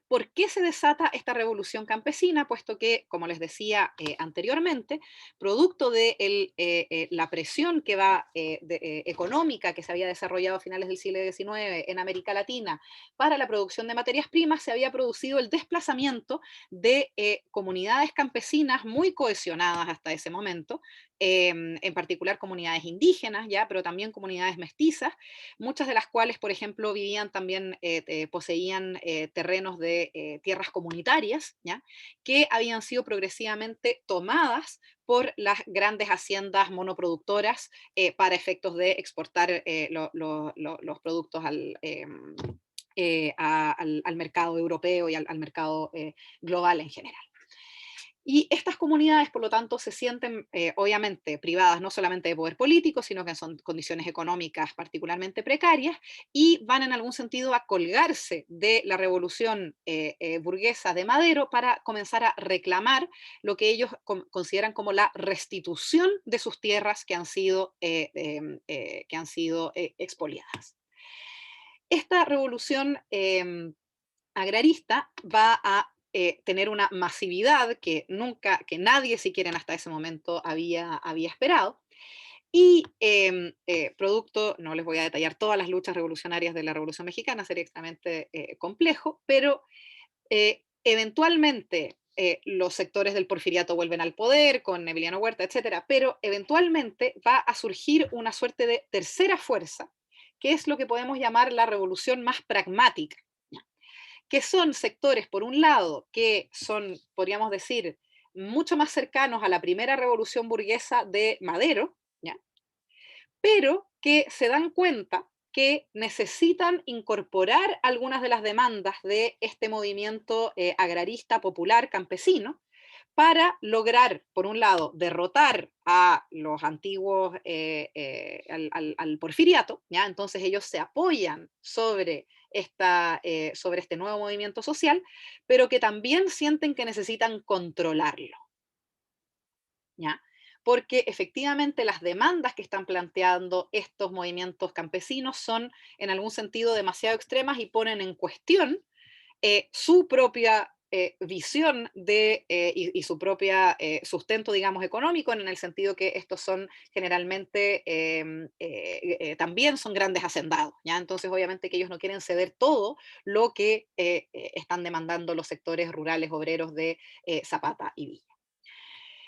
¿Por qué se desata esta revolución campesina? Puesto que, como les decía anteriormente, producto de la presión que va económica que se había desarrollado a finales del siglo XIX en América Latina para la producción de materias primas, se había producido el desplazamiento de comunidades campesinas muy cohesionadas hasta ese momento, en particular comunidades indígenas, ¿ya? Pero también comunidades mestizas, muchas de las cuales, por ejemplo, vivían también, poseían terrenos de tierras comunitarias, ¿ya? Que habían sido progresivamente tomadas por las grandes haciendas monoproductoras para efectos de exportar los productos al mercado europeo y al mercado global en general. Y estas comunidades, por lo tanto, se sienten obviamente privadas no solamente de poder político, sino que son condiciones económicas particularmente precarias y van en algún sentido a colgarse de la revolución burguesa de Madero para comenzar a reclamar lo que ellos consideran como la restitución de sus tierras que han sido expoliadas. Esta revolución agrarista va a tener una masividad que nadie siquiera hasta ese momento había esperado. Y producto, no les voy a detallar todas las luchas revolucionarias de la Revolución Mexicana, sería extremadamente complejo, pero eventualmente los sectores del porfiriato vuelven al poder con Emiliano Huerta, etcétera, pero eventualmente va a surgir una suerte de tercera fuerza, que es lo que podemos llamar la revolución más pragmática, que son sectores, por un lado, que son, podríamos decir, mucho más cercanos a la primera revolución burguesa de Madero, ¿ya? Pero que se dan cuenta que necesitan incorporar algunas de las demandas de este movimiento agrarista popular campesino para lograr, por un lado, derrotar a los antiguos, al porfiriato, ¿ya? Entonces ellos se apoyan sobre, sobre este nuevo movimiento social, pero que también sienten que necesitan controlarlo, ¿ya? Porque efectivamente las demandas que están planteando estos movimientos campesinos son en algún sentido demasiado extremas y ponen en cuestión su propia visión y su propia sustento, digamos, económico, en el sentido que estos son generalmente, también son grandes hacendados, ¿ya? Entonces, obviamente que ellos no quieren ceder todo lo que están demandando los sectores rurales obreros de Zapata y Villa.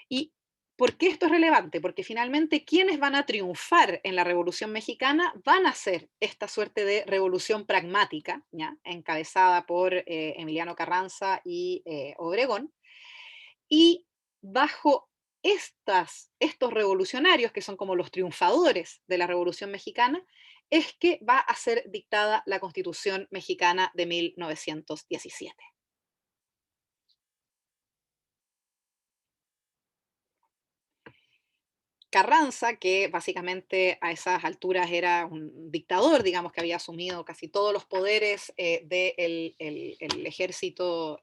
¿Y por qué esto es relevante? Porque finalmente quienes van a triunfar en la Revolución Mexicana van a ser esta suerte de revolución pragmática, ¿ya? Encabezada por Emiliano Carranza y Obregón, y bajo estos revolucionarios, que son como los triunfadores de la Revolución Mexicana, es que va a ser dictada la Constitución Mexicana de 1917. Carranza, que básicamente a esas alturas era un dictador, digamos, que había asumido casi todos los poderes del ejército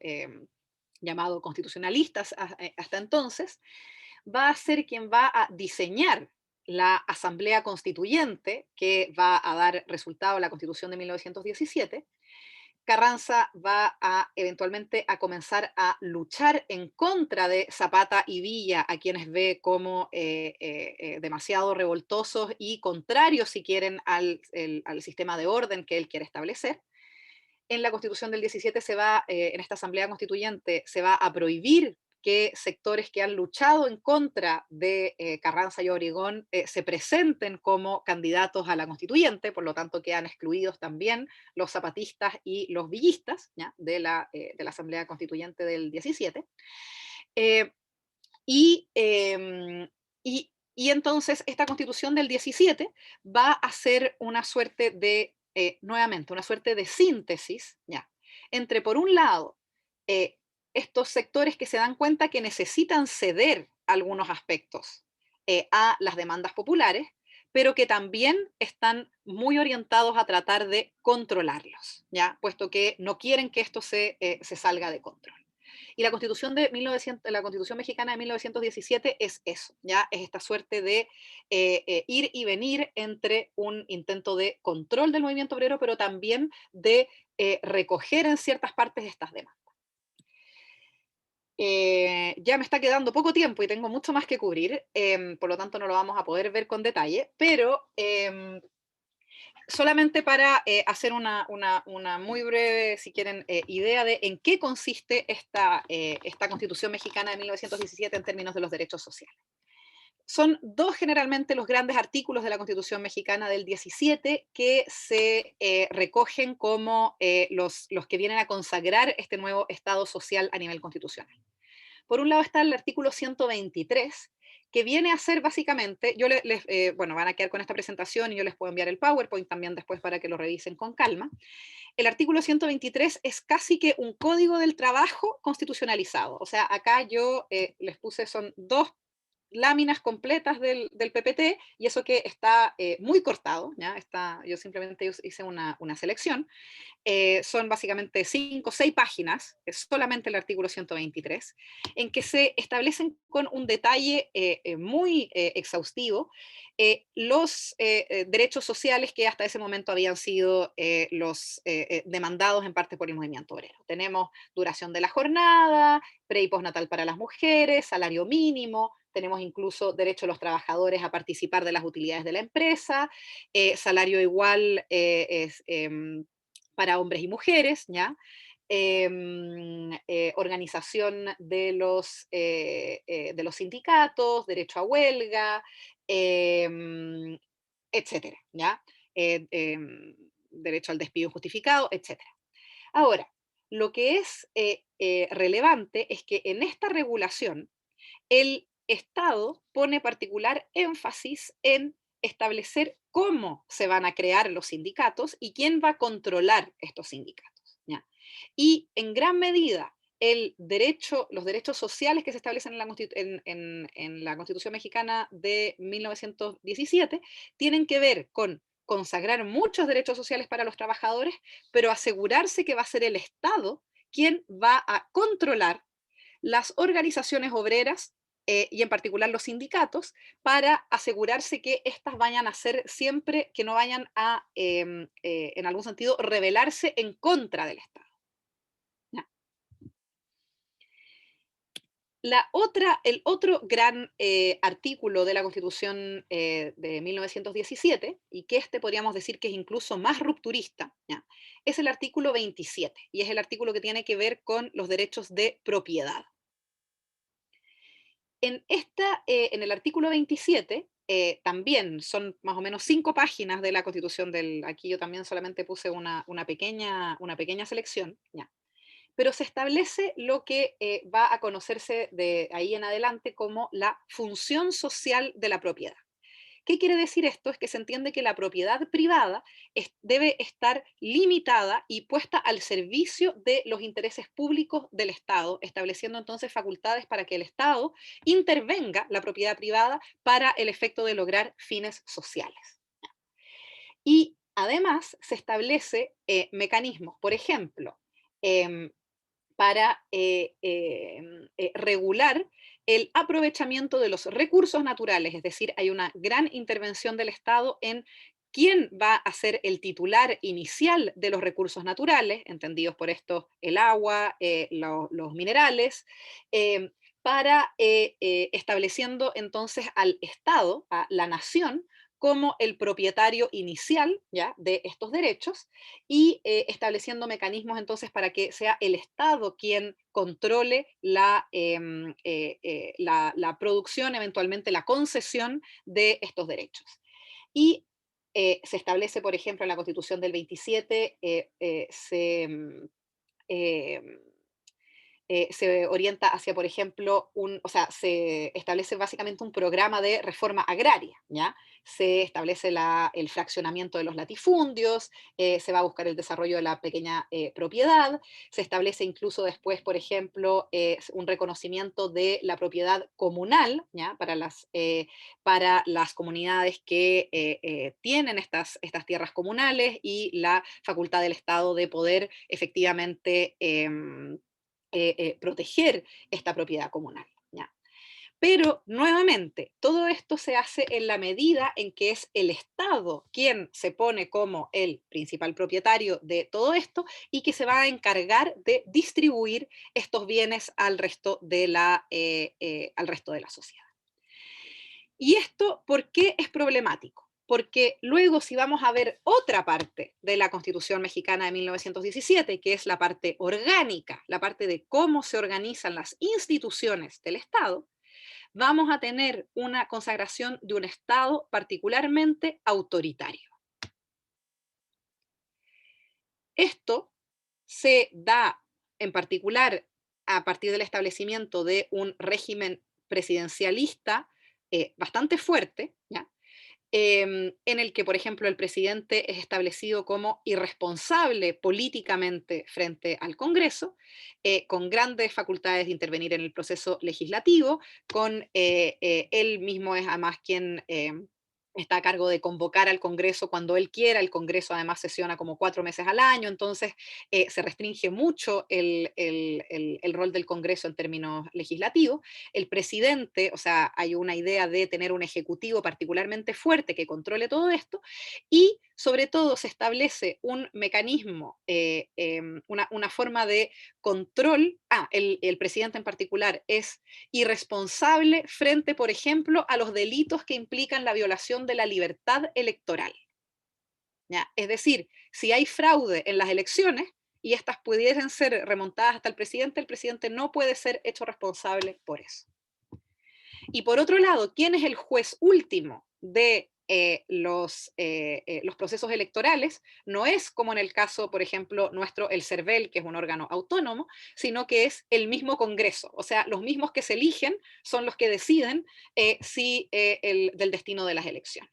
llamado constitucionalistas hasta entonces, va a ser quien va a diseñar la Asamblea Constituyente que va a dar resultado a la Constitución de 1917. Carranza va a eventualmente a comenzar a luchar en contra de Zapata y Villa, a quienes ve como demasiado revoltosos y contrarios, si quieren, al sistema de orden que él quiere establecer. En la Constitución del 17 en esta Asamblea Constituyente, se va a prohibir que sectores que han luchado en contra de Carranza y Obregón se presenten como candidatos a la constituyente, por lo tanto quedan excluidos también los zapatistas y los villistas, ¿ya? De la Asamblea Constituyente del 17. Eh, y, y entonces esta constitución del 17 va a ser una suerte de, nuevamente, una suerte de síntesis, ¿ya? Entre, por un lado, eh, estos sectores que se dan cuenta que necesitan ceder algunos aspectos a las demandas populares, pero que también están muy orientados a tratar de controlarlos, ¿ya? Puesto que no quieren que esto se salga de control. Y la Constitución la Constitución mexicana de 1917 es eso, ¿ya? Es esta suerte de ir y venir entre un intento de control del movimiento obrero, pero también de recoger en ciertas partes estas demandas. Ya me está quedando poco tiempo y tengo mucho más que cubrir, por lo tanto no lo vamos a poder ver con detalle, pero solamente para hacer una muy breve, si quieren, idea de en qué consiste esta Constitución mexicana de 1917 en términos de los derechos sociales. Son dos generalmente los grandes artículos de la Constitución mexicana del 17 que se recogen como los que vienen a consagrar este nuevo Estado social a nivel constitucional. Por un lado está el artículo 123, que viene a ser básicamente, bueno, van a quedar con esta presentación y yo les puedo enviar el PowerPoint también después para que lo revisen con calma. El artículo 123 es casi que un código del trabajo constitucionalizado. O sea, acá yo les puse, son dos láminas completas del PPT y eso que está muy cortado, ¿ya? Yo simplemente hice una selección. Son básicamente 5 o 6 páginas, es solamente el artículo 123, en que se establecen con un detalle muy exhaustivo los derechos sociales que hasta ese momento habían sido los demandados en parte por el movimiento obrero. Tenemos duración de la jornada, pre y postnatal para las mujeres, salario mínimo, tenemos incluso derecho a los trabajadores a participar de las utilidades de la empresa, salario igual para hombres y mujeres, ¿ya? Organización de los sindicatos, derecho a huelga, etcétera, ¿ya? Derecho al despido injustificado, etcétera. Ahora, lo que es relevante es que en esta regulación el Estado pone particular énfasis en establecer cómo se van a crear los sindicatos y quién va a controlar estos sindicatos, ¿ya? Y en gran medida los derechos sociales que se establecen en la Constitución mexicana de 1917 tienen que ver con consagrar muchos derechos sociales para los trabajadores, pero asegurarse que va a ser el Estado quien va a controlar las organizaciones obreras y en particular los sindicatos, para asegurarse que éstas vayan a ser siempre, que no vayan a, en algún sentido, rebelarse en contra del Estado. ¿Ya? El otro gran artículo de la Constitución de 1917, y que podríamos decir que es incluso más rupturista, ¿ya? Es el artículo 27, y es el artículo que tiene que ver con los derechos de propiedad. En el artículo 27, también son más o menos 5 páginas de la Constitución aquí yo también solamente puse una pequeña selección, ¿ya? Pero se establece lo que va a conocerse de ahí en adelante como la función social de la propiedad. ¿Qué quiere decir esto? Es que se entiende que la propiedad privada debe estar limitada y puesta al servicio de los intereses públicos del Estado, estableciendo entonces facultades para que el Estado intervenga la propiedad privada para el efecto de lograr fines sociales. Y además se establece mecanismos, por ejemplo, para regular el aprovechamiento de los recursos naturales, es decir, hay una gran intervención del Estado en quién va a ser el titular inicial de los recursos naturales, entendidos por esto el agua, los minerales, para estableciendo entonces al Estado, a la nación, como el propietario inicial, ¿ya?, de estos derechos, y estableciendo mecanismos entonces para que sea el Estado quien controle la producción, eventualmente la concesión de estos derechos. Y se establece, por ejemplo, en la Constitución del 27, eh, se orienta hacia, por ejemplo, o sea, se establece básicamente un programa de reforma agraria, ¿ya? Se establece el fraccionamiento de los latifundios, se va a buscar el desarrollo de la pequeña propiedad, se establece incluso después, por ejemplo, un reconocimiento de la propiedad comunal, ¿ya? Para las comunidades que tienen estas tierras comunales y la facultad del Estado de poder efectivamente proteger esta propiedad comunal. ¿Ya? Pero nuevamente, todo esto se hace en la medida en que es el Estado quien se pone como el principal propietario de todo esto y que se va a encargar de distribuir estos bienes al resto de al resto de la sociedad. ¿Y esto por qué es problemático? Porque luego si vamos a ver otra parte de la Constitución mexicana de 1917, que es la parte orgánica, la parte de cómo se organizan las instituciones del Estado, vamos a tener una consagración de un Estado particularmente autoritario. Esto se da en particular a partir del establecimiento de un régimen presidencialista bastante fuerte, ¿ya? En el que, por ejemplo, el presidente es establecido como irresponsable políticamente frente al Congreso, con grandes facultades de intervenir en el proceso legislativo, él mismo es además quien está a cargo de convocar al Congreso cuando él quiera. El Congreso además sesiona como 4 meses al año, entonces se restringe mucho el rol del Congreso en términos legislativos. El presidente, o sea, hay una idea de tener un ejecutivo particularmente fuerte que controle todo esto, y sobre todo se establece un mecanismo, una forma de control. El presidente en particular es irresponsable frente, por ejemplo, a los delitos que implican la violación de la libertad electoral. ¿Ya? Es decir, si hay fraude en las elecciones y estas pudiesen ser remontadas hasta el presidente no puede ser hecho responsable por eso. Y por otro lado, ¿quién es el juez último de los procesos electorales? No es como en el caso, por ejemplo, nuestro, el CERVEL, que es un órgano autónomo, sino que es el mismo Congreso. O sea, los mismos que se eligen son los que deciden del destino de las elecciones.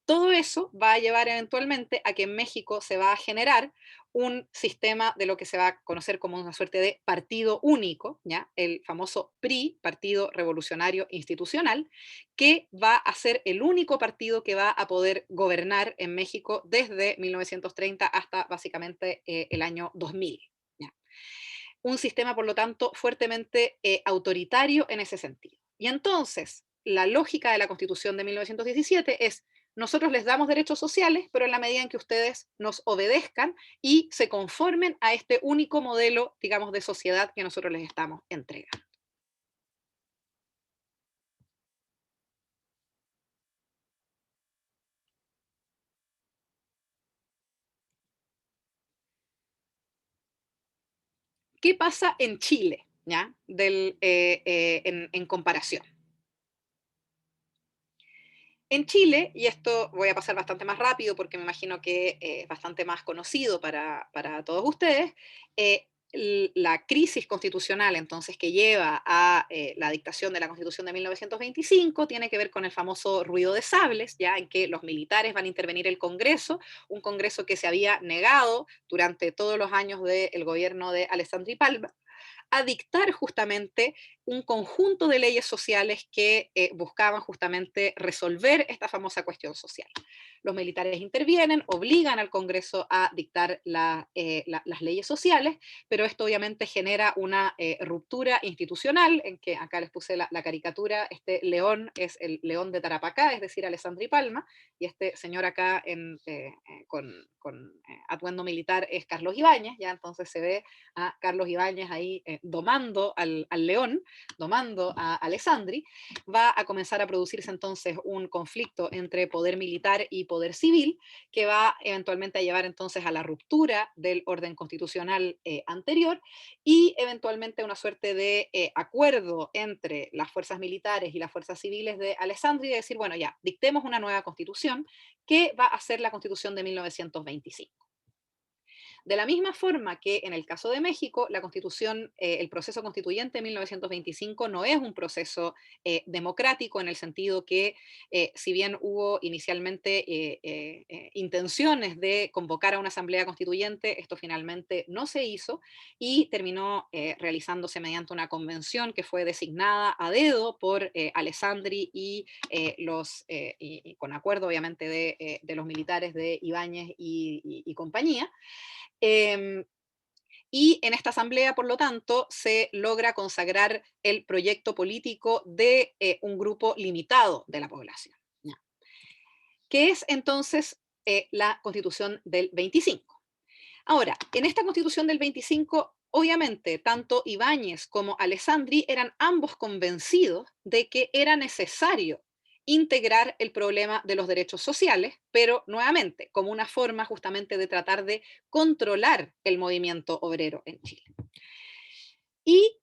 Todo eso va a llevar eventualmente a que en México se va a generar un sistema de lo que se va a conocer como una suerte de partido único, ¿ya? El famoso PRI, Partido Revolucionario Institucional, que va a ser el único partido que va a poder gobernar en México desde 1930 hasta básicamente el año 2000. ¿Ya? Un sistema, por lo tanto, fuertemente autoritario en ese sentido. Y entonces, la lógica de la Constitución de 1917 es: nosotros les damos derechos sociales, pero en la medida en que ustedes nos obedezcan y se conformen a este único modelo, digamos, de sociedad que nosotros les estamos entregando. ¿Qué pasa en Chile, ¿ya? En comparación? En Chile, y esto voy a pasar bastante más rápido porque me imagino que es bastante más conocido para todos ustedes, la crisis constitucional entonces que lleva a la dictación de la Constitución de 1925 tiene que ver con el famoso ruido de sables, ya en que los militares van a intervenir el Congreso, un Congreso que se había negado durante todos los años del gobierno de Alessandri Palma a dictar justamente un conjunto de leyes sociales que buscaban justamente resolver esta famosa cuestión social. Los militares intervienen, obligan al Congreso a dictar las leyes sociales, pero esto obviamente genera una ruptura institucional, en que acá les puse la caricatura, este león es el león de Tarapacá, es decir, Alessandri Palma, y este señor acá con atuendo militar es Carlos Ibáñez, ya entonces se ve a Carlos Ibáñez ahí domando al león, domando a Alessandri. Va a comenzar a producirse entonces un conflicto entre poder militar y poder civil, que va eventualmente a llevar entonces a la ruptura del orden constitucional anterior y eventualmente una suerte de acuerdo entre las fuerzas militares y las fuerzas civiles de Alessandri, de decir, bueno, ya, dictemos una nueva constitución que va a ser la constitución de 1925. De la misma forma que en el caso de México, la constitución, el proceso constituyente de 1925 no es un proceso democrático en el sentido que, si bien hubo inicialmente intenciones de convocar a una asamblea constituyente, esto finalmente no se hizo y terminó realizándose mediante una convención que fue designada a dedo por Alessandri y con acuerdo obviamente de los militares de Ibáñez y compañía. Eh, y en esta asamblea, por lo tanto, se logra consagrar el proyecto político de un grupo limitado de la población, ¿ya? Que es entonces la constitución del 25. Ahora, en esta constitución del 25, obviamente, tanto Ibáñez como Alessandri eran ambos convencidos de que era necesario integrar el problema de los derechos sociales, pero nuevamente como una forma justamente de tratar de controlar el movimiento obrero en Chile. Y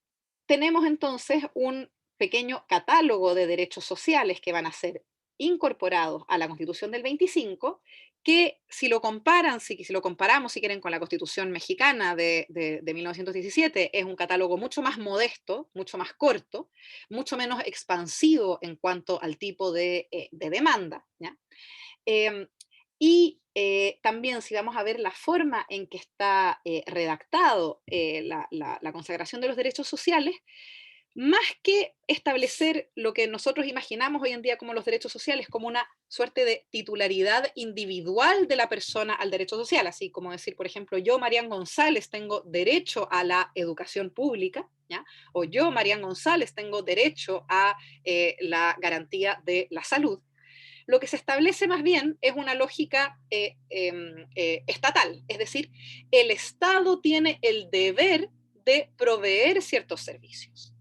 tenemos entonces un pequeño catálogo de derechos sociales que van a ser incorporados a la Constitución del 25, que si lo comparan, si lo comparamos, si quieren, con la Constitución mexicana de 1917, es un catálogo mucho más modesto, mucho más corto, mucho menos expansivo en cuanto al tipo de demanda, ¿ya? Eh, también si vamos a ver la forma en que está redactado la consagración de los derechos sociales, más que establecer lo que nosotros imaginamos hoy en día como los derechos sociales, como una suerte de titularidad individual de la persona al derecho social, así como decir, por ejemplo, yo, Marian González, tengo derecho a la educación pública, ¿ya? O yo, Marian González, tengo derecho a la garantía de la salud. Lo que se establece más bien es una lógica estatal, es decir, el Estado tiene el deber de proveer ciertos servicios.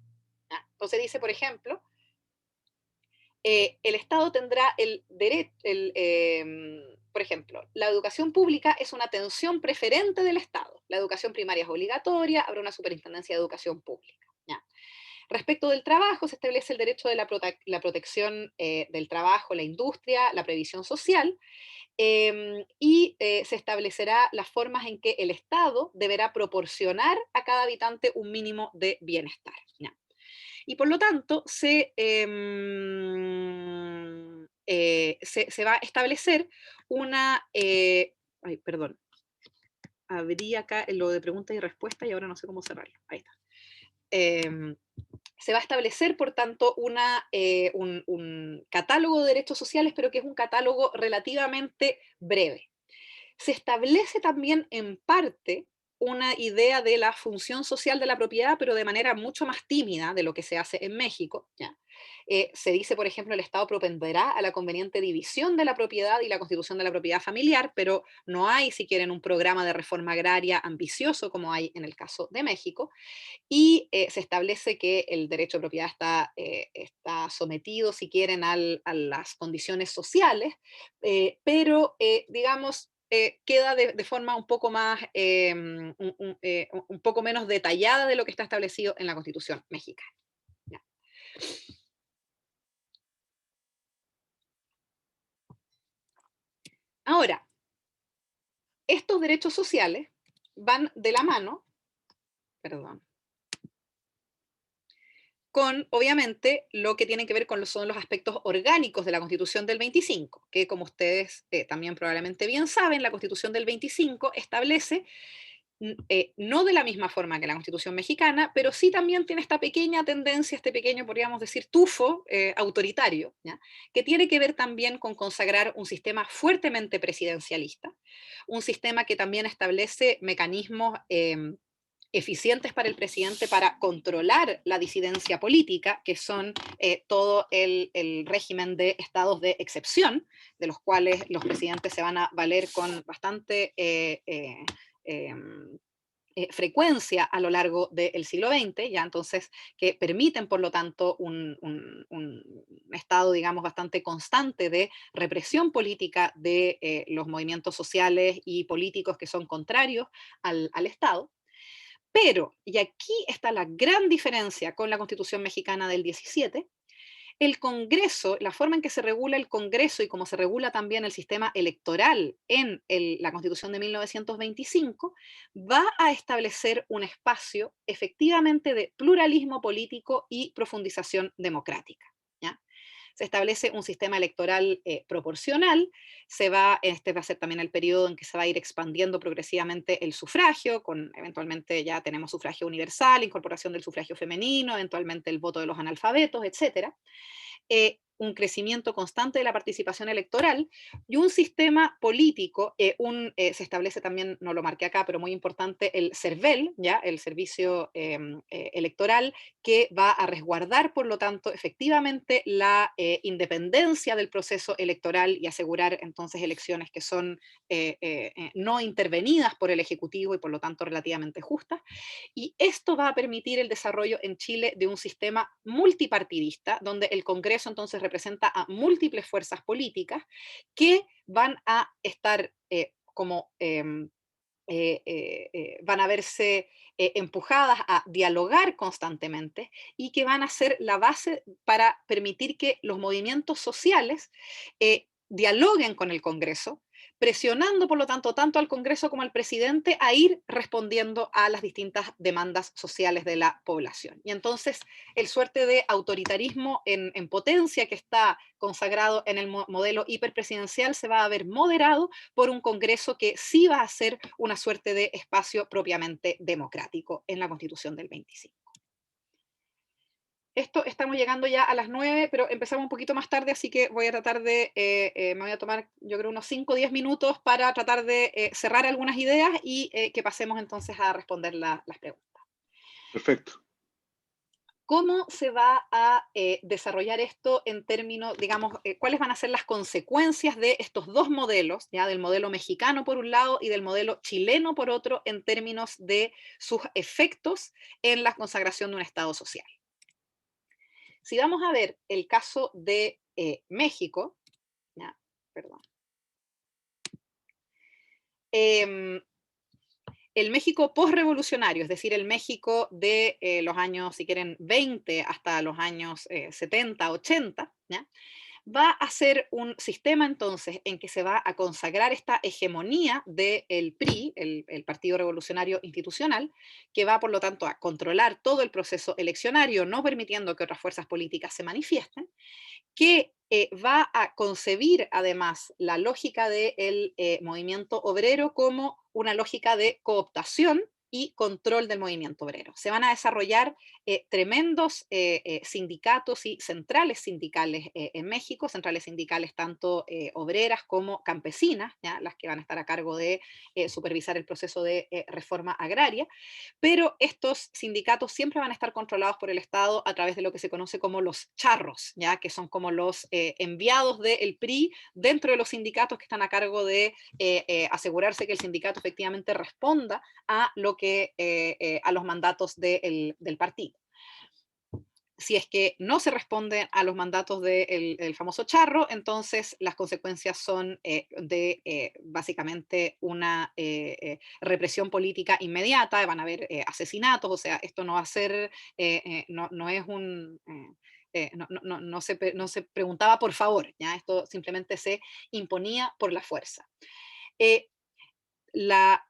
¿Ya? Entonces dice, por ejemplo, el Estado tendrá el derecho, por ejemplo, la educación pública es una atención preferente del Estado. La educación primaria es obligatoria, habrá una superintendencia de educación pública. ¿Ya? Respecto del trabajo, se establece el derecho de la protección del trabajo, la industria, la previsión social, se establecerá las formas en que el Estado deberá proporcionar a cada habitante un mínimo de bienestar. ¿Ya? Y por lo tanto, se va a establecer una... ay, perdón. abrí acá lo de preguntas y respuestas y ahora no sé cómo cerrarlo. Ahí está. Se va a establecer, por tanto, un catálogo de derechos sociales, pero que es un catálogo relativamente breve. Se establece también en parte una idea de la función social de la propiedad, pero de manera mucho más tímida de lo que se hace en México. ¿Ya? Se dice, por ejemplo, el Estado propenderá a la conveniente división de la propiedad y la constitución de la propiedad familiar, pero no hay, si quieren, un programa de reforma agraria ambicioso como hay en el caso de México. Y se establece que el derecho de propiedad está sometido, si quieren, a las condiciones sociales, pero, digamos, queda de forma un poco más, un poco menos detallada de lo que está establecido en la Constitución mexicana. ¿Ya? Ahora, estos derechos sociales van de la mano, perdón, con, obviamente, lo que tiene que ver con son los aspectos orgánicos de la Constitución del 25, que como ustedes también probablemente bien saben, la Constitución del 25 establece, no de la misma forma que la Constitución mexicana, pero sí también tiene esta pequeña tendencia, este pequeño, podríamos decir, tufo autoritario, ¿ya? Que tiene que ver también con consagrar un sistema fuertemente presidencialista, un sistema que también establece mecanismos eficientes para el presidente para controlar la disidencia política, que son todo el régimen de estados de excepción, de los cuales los presidentes se van a valer con bastante frecuencia a lo largo del siglo XX, ya entonces, que permiten, por lo tanto, un estado, digamos, bastante constante de represión política de los movimientos sociales y políticos que son contrarios al Estado. Pero, y aquí está la gran diferencia con la Constitución mexicana del 17, el Congreso, la forma en que se regula el Congreso y cómo se regula también el sistema electoral en la Constitución de 1925, va a establecer un espacio efectivamente de pluralismo político y profundización democrática. ¿Ya? Se establece un sistema electoral proporcional, este va a ser también el periodo en que se va a ir expandiendo progresivamente el sufragio, con eventualmente ya tenemos sufragio universal, incorporación del sufragio femenino, eventualmente el voto de los analfabetos, etcétera. Un crecimiento constante de la participación electoral y un sistema político, se establece también, no lo marqué acá, pero muy importante, el CERVEL, ¿ya? El servicio electoral, que va a resguardar, por lo tanto, efectivamente la independencia del proceso electoral y asegurar entonces elecciones que son no intervenidas por el Ejecutivo y por lo tanto relativamente justas. Y esto va a permitir el desarrollo en Chile de un sistema multipartidista, donde el Congreso entonces representa a múltiples fuerzas políticas que van a estar van a verse empujadas a dialogar constantemente y que van a ser la base para permitir que los movimientos sociales dialoguen con el Congreso, presionando, por lo tanto, tanto al Congreso como al presidente a ir respondiendo a las distintas demandas sociales de la población. Y entonces, el suerte de autoritarismo en potencia que está consagrado en el modelo hiperpresidencial se va a ver moderado por un Congreso que sí va a ser una suerte de espacio propiamente democrático en la Constitución del 25. Esto estamos llegando ya a las 9, pero empezamos un poquito más tarde, así que voy a tratar me voy a tomar, yo creo, unos 5 o 10 minutos para tratar de cerrar algunas ideas y que pasemos entonces a responder las preguntas. Perfecto. ¿Cómo se va a desarrollar esto en términos, digamos, cuáles van a ser las consecuencias de estos dos modelos, ya del modelo mexicano por un lado y del modelo chileno por otro, en términos de sus efectos en la consagración de un Estado social? Si vamos a ver el caso de México, ya, perdón. El México postrevolucionario, es decir, el México de los años, si quieren, 20 hasta los años 70, 80, ¿ya? va a ser un sistema entonces en que se va a consagrar esta hegemonía del PRI, el Partido Revolucionario Institucional, que va por lo tanto a controlar todo el proceso eleccionario, no permitiendo que otras fuerzas políticas se manifiesten, que va a concebir además la lógica del movimiento obrero como una lógica de cooptación y control del movimiento obrero. Se van a desarrollar tremendos sindicatos y centrales sindicales en México, centrales sindicales tanto obreras como campesinas, ¿ya? Las que van a estar a cargo de supervisar el proceso de reforma agraria, pero estos sindicatos siempre van a estar controlados por el Estado a través de lo que se conoce como los charros, ¿ya? Que son como los enviados del PRI dentro de los sindicatos que están a cargo de asegurarse que el sindicato efectivamente responda a lo que a los mandatos del partido. Si es que no se responde a los mandatos del famoso charro, entonces las consecuencias son básicamente una represión política inmediata, van a haber asesinatos, o sea, esto no va a ser, no es un... no se preguntaba por favor, ¿ya? Esto simplemente se imponía por la fuerza. La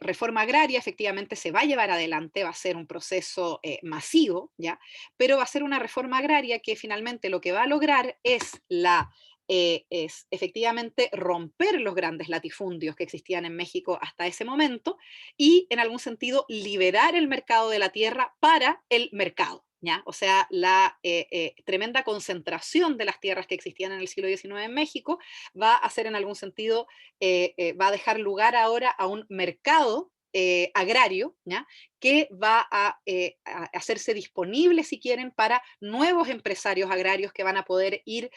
reforma agraria efectivamente se va a llevar adelante, va a ser un proceso masivo, ¿ya? Pero va a ser una reforma agraria que finalmente lo que va a lograr es efectivamente romper los grandes latifundios que existían en México hasta ese momento y en algún sentido liberar el mercado de la tierra para el mercado. ¿Ya? O sea, la tremenda concentración de las tierras que existían en el siglo XIX en México va a ser en algún sentido va a dejar lugar ahora a un mercado agrario, ¿ya? Que va a hacerse disponible, si quieren, para nuevos empresarios agrarios que van a poder ir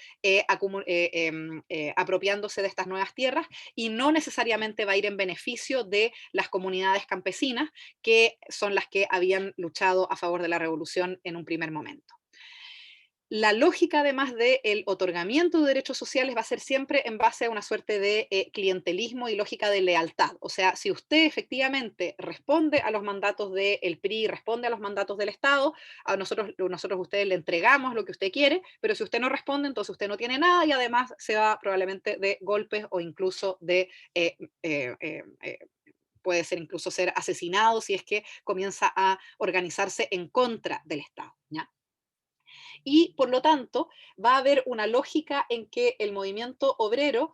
apropiándose de estas nuevas tierras y no necesariamente va a ir en beneficio de las comunidades campesinas, que son las que habían luchado a favor de la revolución en un primer momento. La lógica, además del otorgamiento de derechos sociales, va a ser siempre en base a una suerte de clientelismo y lógica de lealtad. O sea, si usted efectivamente responde a los mandatos del PRI, responde a los mandatos del Estado, a nosotros a ustedes le entregamos lo que usted quiere, pero si usted no responde, entonces usted no tiene nada y además se va probablemente de golpes o incluso de... puede ser incluso ser asesinado si es que comienza a organizarse en contra del Estado, ¿ya? Y por lo tanto va a haber una lógica en que el movimiento obrero,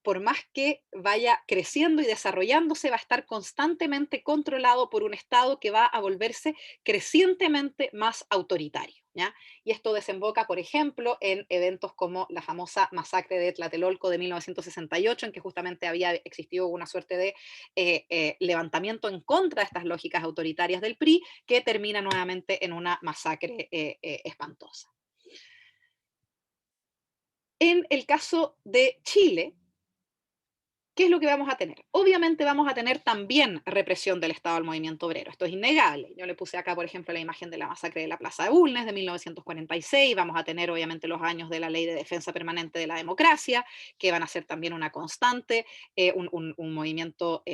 por más que vaya creciendo y desarrollándose, va a estar constantemente controlado por un Estado que va a volverse crecientemente más autoritario, ¿ya? Y esto desemboca, por ejemplo, en eventos como la famosa masacre de Tlatelolco de 1968, en que justamente había existido una suerte de levantamiento en contra de estas lógicas autoritarias del PRI, que termina nuevamente en una masacre espantosa. En el caso de Chile, ¿qué es lo que vamos a tener? Obviamente vamos a tener también represión del Estado al movimiento obrero, esto es innegable. Yo le puse acá, por ejemplo, la imagen de la masacre de la Plaza de Bulnes de 1946, vamos a tener obviamente los años de la Ley de Defensa Permanente de la Democracia, que van a ser también una constante, un movimiento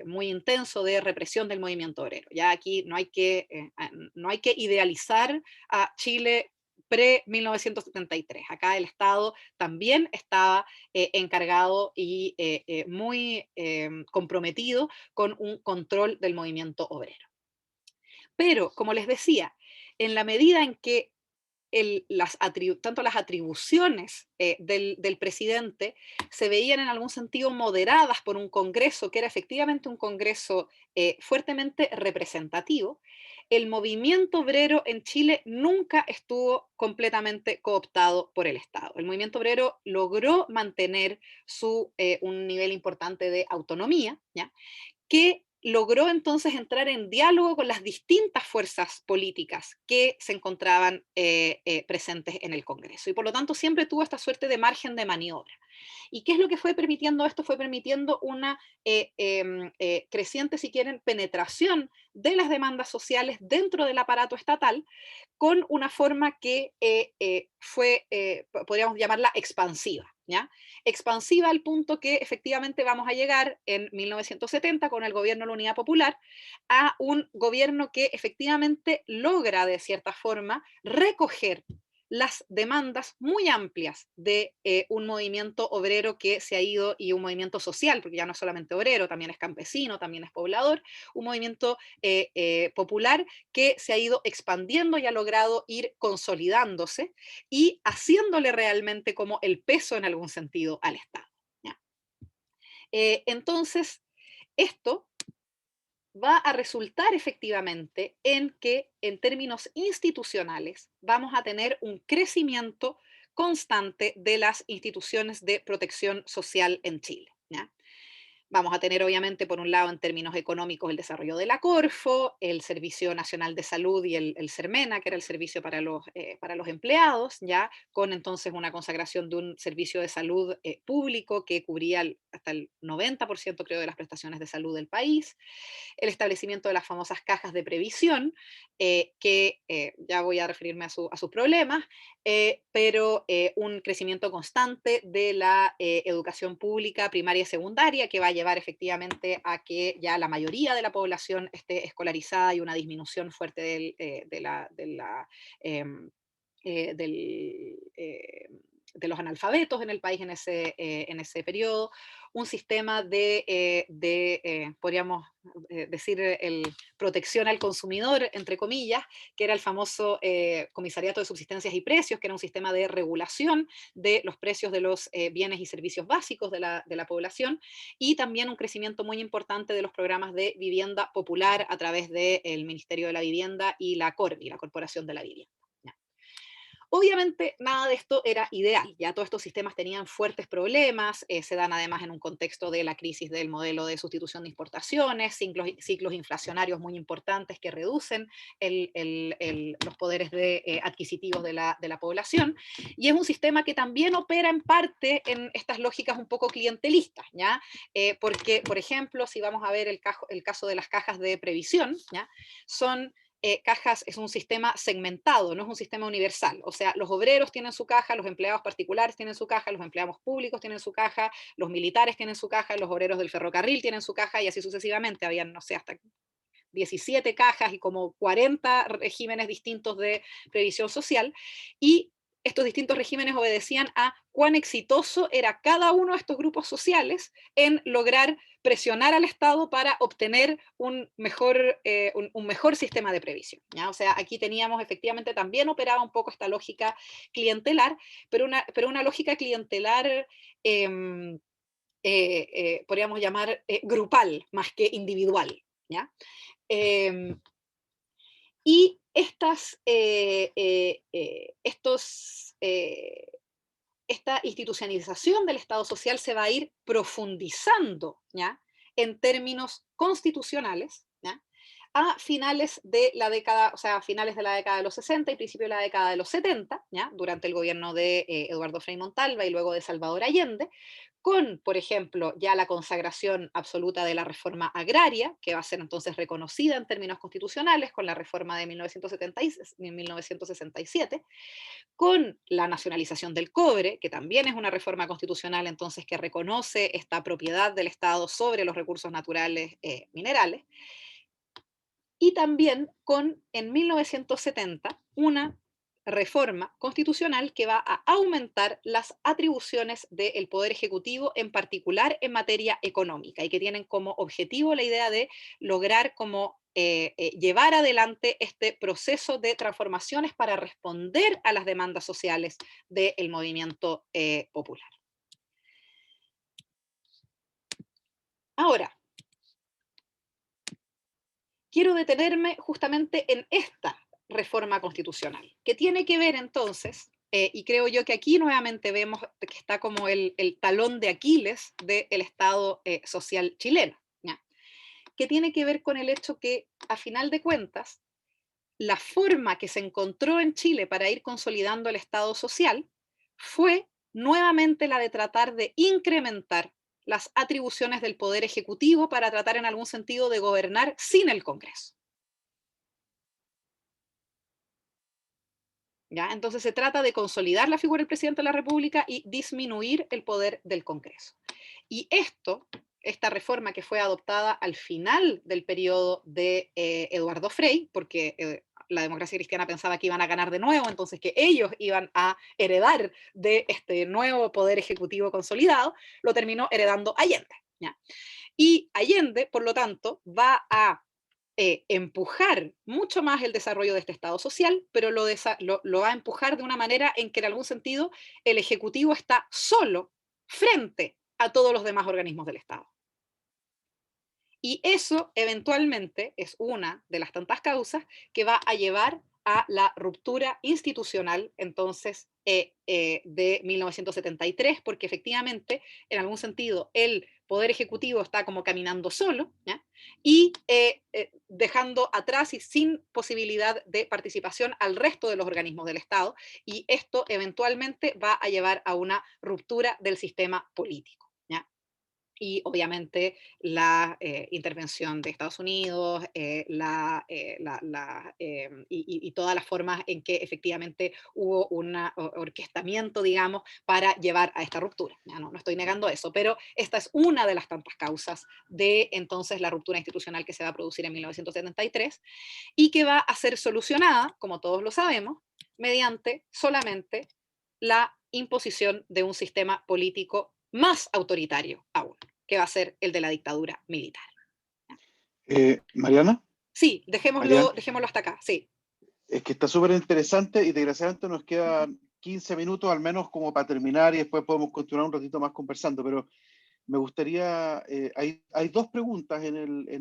muy intenso de represión del movimiento obrero. Ya aquí no hay que idealizar a Chile pre-1973. Acá el Estado también estaba encargado y muy comprometido con un control del movimiento obrero. Pero, como les decía, en la medida en que tanto las atribuciones del presidente se veían en algún sentido moderadas por un Congreso que era efectivamente un Congreso fuertemente representativo, el movimiento obrero en Chile nunca estuvo completamente cooptado por el Estado. El movimiento obrero logró mantener un nivel importante de autonomía, ¿ya? Que logró entonces entrar en diálogo con las distintas fuerzas políticas que se encontraban presentes en el Congreso. Y por lo tanto siempre tuvo esta suerte de margen de maniobra. ¿Y qué es lo que fue permitiendo esto? Fue permitiendo una creciente, si quieren, penetración de las demandas sociales dentro del aparato estatal, con una forma que podríamos llamarla expansiva, ¿ya? Expansiva al punto que efectivamente vamos a llegar en 1970 con el gobierno de la Unidad Popular a un gobierno que efectivamente logra de cierta forma recoger las demandas muy amplias de un movimiento obrero que se ha ido, y un movimiento social, porque ya no es solamente obrero, también es campesino, también es poblador, un movimiento popular que se ha ido expandiendo y ha logrado ir consolidándose y haciéndole realmente como el peso en algún sentido al Estado. ¿Ya? Entonces, esto va a resultar efectivamente en que en términos institucionales vamos a tener un crecimiento constante de las instituciones de protección social en Chile. ¿Ya? Vamos a tener, obviamente, por un lado, en términos económicos, el desarrollo de la Corfo, el Servicio Nacional de Salud y el Sermena, que era el servicio para los empleados, ya con entonces una consagración de un servicio de salud público que cubría hasta el 90%, creo, de las prestaciones de salud del país, el establecimiento de las famosas cajas de previsión, que ya voy a referirme a sus problemas, pero un crecimiento constante de la educación pública primaria y secundaria, que va a llevar efectivamente a que ya la mayoría de la población esté escolarizada, y una disminución fuerte del, de los analfabetos en el país en ese periodo, un sistema podríamos decir, protección al consumidor, entre comillas, que era el famoso Comisariato de Subsistencias y Precios, que era un sistema de regulación de los precios de los bienes y servicios básicos de la población, y también un crecimiento muy importante de los programas de vivienda popular a través del Ministerio de la Vivienda y la CORVI, la Corporación de la Vivienda. Obviamente nada de esto era ideal, ya todos estos sistemas tenían fuertes problemas, se dan además en un contexto de la crisis del modelo de sustitución de importaciones, ciclos inflacionarios muy importantes que reducen los poderes adquisitivos de la población, y es un sistema que también opera en parte en estas lógicas un poco clientelistas, ¿ya? Porque, por ejemplo, si vamos a ver el caso de las cajas de previsión, ¿ya? Son cajas, es un sistema segmentado, no es un sistema universal. O sea, los obreros tienen su caja, los empleados particulares tienen su caja, los empleados públicos tienen su caja, los militares tienen su caja, los obreros del ferrocarril tienen su caja, y así sucesivamente. Habían, no sé, hasta 17 cajas y como 40 regímenes distintos de previsión social, y estos distintos regímenes obedecían a cuán exitoso era cada uno de estos grupos sociales en lograr presionar al Estado para obtener un mejor sistema de previsión, ¿ya? O sea, aquí teníamos efectivamente, también operaba un poco esta lógica clientelar, pero una lógica clientelar podríamos llamar grupal más que individual, ¿ya? Eh, y esta institucionalización del Estado social se va a ir profundizando, ¿ya? En términos constitucionales, ¿ya? A finales de la década, o sea, a finales de la década de los 60 y principio de la década de los 70, ¿ya? Durante el gobierno de Eduardo Frei Montalva y luego de Salvador Allende, con, por ejemplo, ya la consagración absoluta de la reforma agraria, que va a ser entonces reconocida en términos constitucionales con la reforma de 1967, con la nacionalización del cobre, que también es una reforma constitucional entonces que reconoce esta propiedad del Estado sobre los recursos naturales minerales, y también con, en 1970, una reforma constitucional que va a aumentar las atribuciones del Poder Ejecutivo, en particular en materia económica, y que tienen como objetivo la idea de lograr como llevar adelante este proceso de transformaciones para responder a las demandas sociales del movimiento popular. Ahora, quiero detenerme justamente en esta reforma constitucional, que tiene que ver entonces, y creo yo que aquí nuevamente vemos que está como el talón de Aquiles del Estado social chileno, ¿ya? Que tiene que ver con el hecho que, a final de cuentas, la forma que se encontró en Chile para ir consolidando el Estado social fue nuevamente la de tratar de incrementar las atribuciones del Poder Ejecutivo para tratar en algún sentido de gobernar sin el Congreso. ¿Ya? Entonces se trata de consolidar la figura del presidente de la República y disminuir el poder del Congreso. Y esta reforma que fue adoptada al final del periodo de Eduardo Frei, porque la democracia cristiana pensaba que iban a ganar de nuevo, entonces que ellos iban a heredar de este nuevo poder ejecutivo consolidado, lo terminó heredando Allende, ¿ya? Y Allende, por lo tanto, va a empujar mucho más el desarrollo de este Estado social, pero lo va a empujar de una manera en que en algún sentido el Ejecutivo está solo frente a todos los demás organismos del Estado. Y eso eventualmente es una de las tantas causas que va a llevar a la ruptura institucional, entonces, de 1973, porque efectivamente, en algún sentido, el Poder Ejecutivo está como caminando solo, ¿ya? Y dejando atrás y sin posibilidad de participación al resto de los organismos del Estado, y esto eventualmente va a llevar a una ruptura del sistema político, ¿ya? Y obviamente la intervención de Estados Unidos, y todas las formas en que efectivamente hubo un orquestamiento, digamos, para llevar a esta ruptura. Ya no estoy negando eso, pero esta es una de las tantas causas de entonces la ruptura institucional que se va a producir en 1973 y que va a ser solucionada, como todos lo sabemos, mediante solamente la imposición de un sistema político más autoritario aún, que va a ser el de la dictadura militar. Mariana, Sí, Mariana, dejémoslo hasta acá, sí. es que está súper interesante y desgraciadamente nos quedan 15 minutos al menos como para terminar y después podemos continuar un ratito más conversando, pero me gustaría, hay dos preguntas en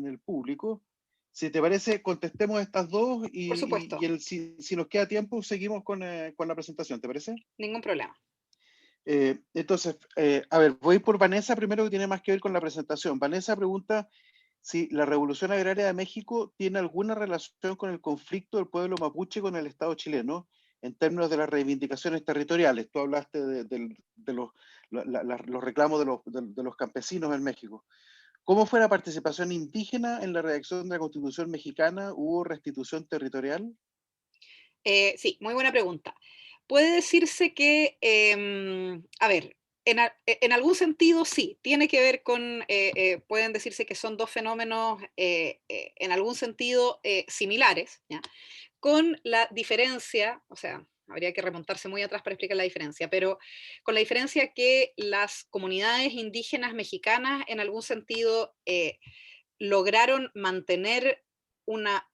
el público. Si te parece, contestemos estas dos Por supuesto, si nos queda tiempo, seguimos con la presentación, ¿te parece? ningún problema. Entonces, a ver, voy por Vanessa primero, que tiene más que ver con la presentación. Vanessa pregunta si la Revolución Agraria de México tiene alguna relación con el conflicto del pueblo mapuche con el Estado chileno en términos de las reivindicaciones territoriales. Tú hablaste de los reclamos de los campesinos en México. ¿Cómo fue la participación indígena en la redacción de la Constitución mexicana? ¿Hubo restitución territorial? Sí, muy buena pregunta. Puede decirse que, a ver, en algún sentido sí, tiene que ver con, pueden decirse que son dos fenómenos en algún sentido similares, ¿ya? Con la diferencia, o sea, habría que remontarse muy atrás para explicar la diferencia, pero con la diferencia que las comunidades indígenas mexicanas en algún sentido lograron mantener una,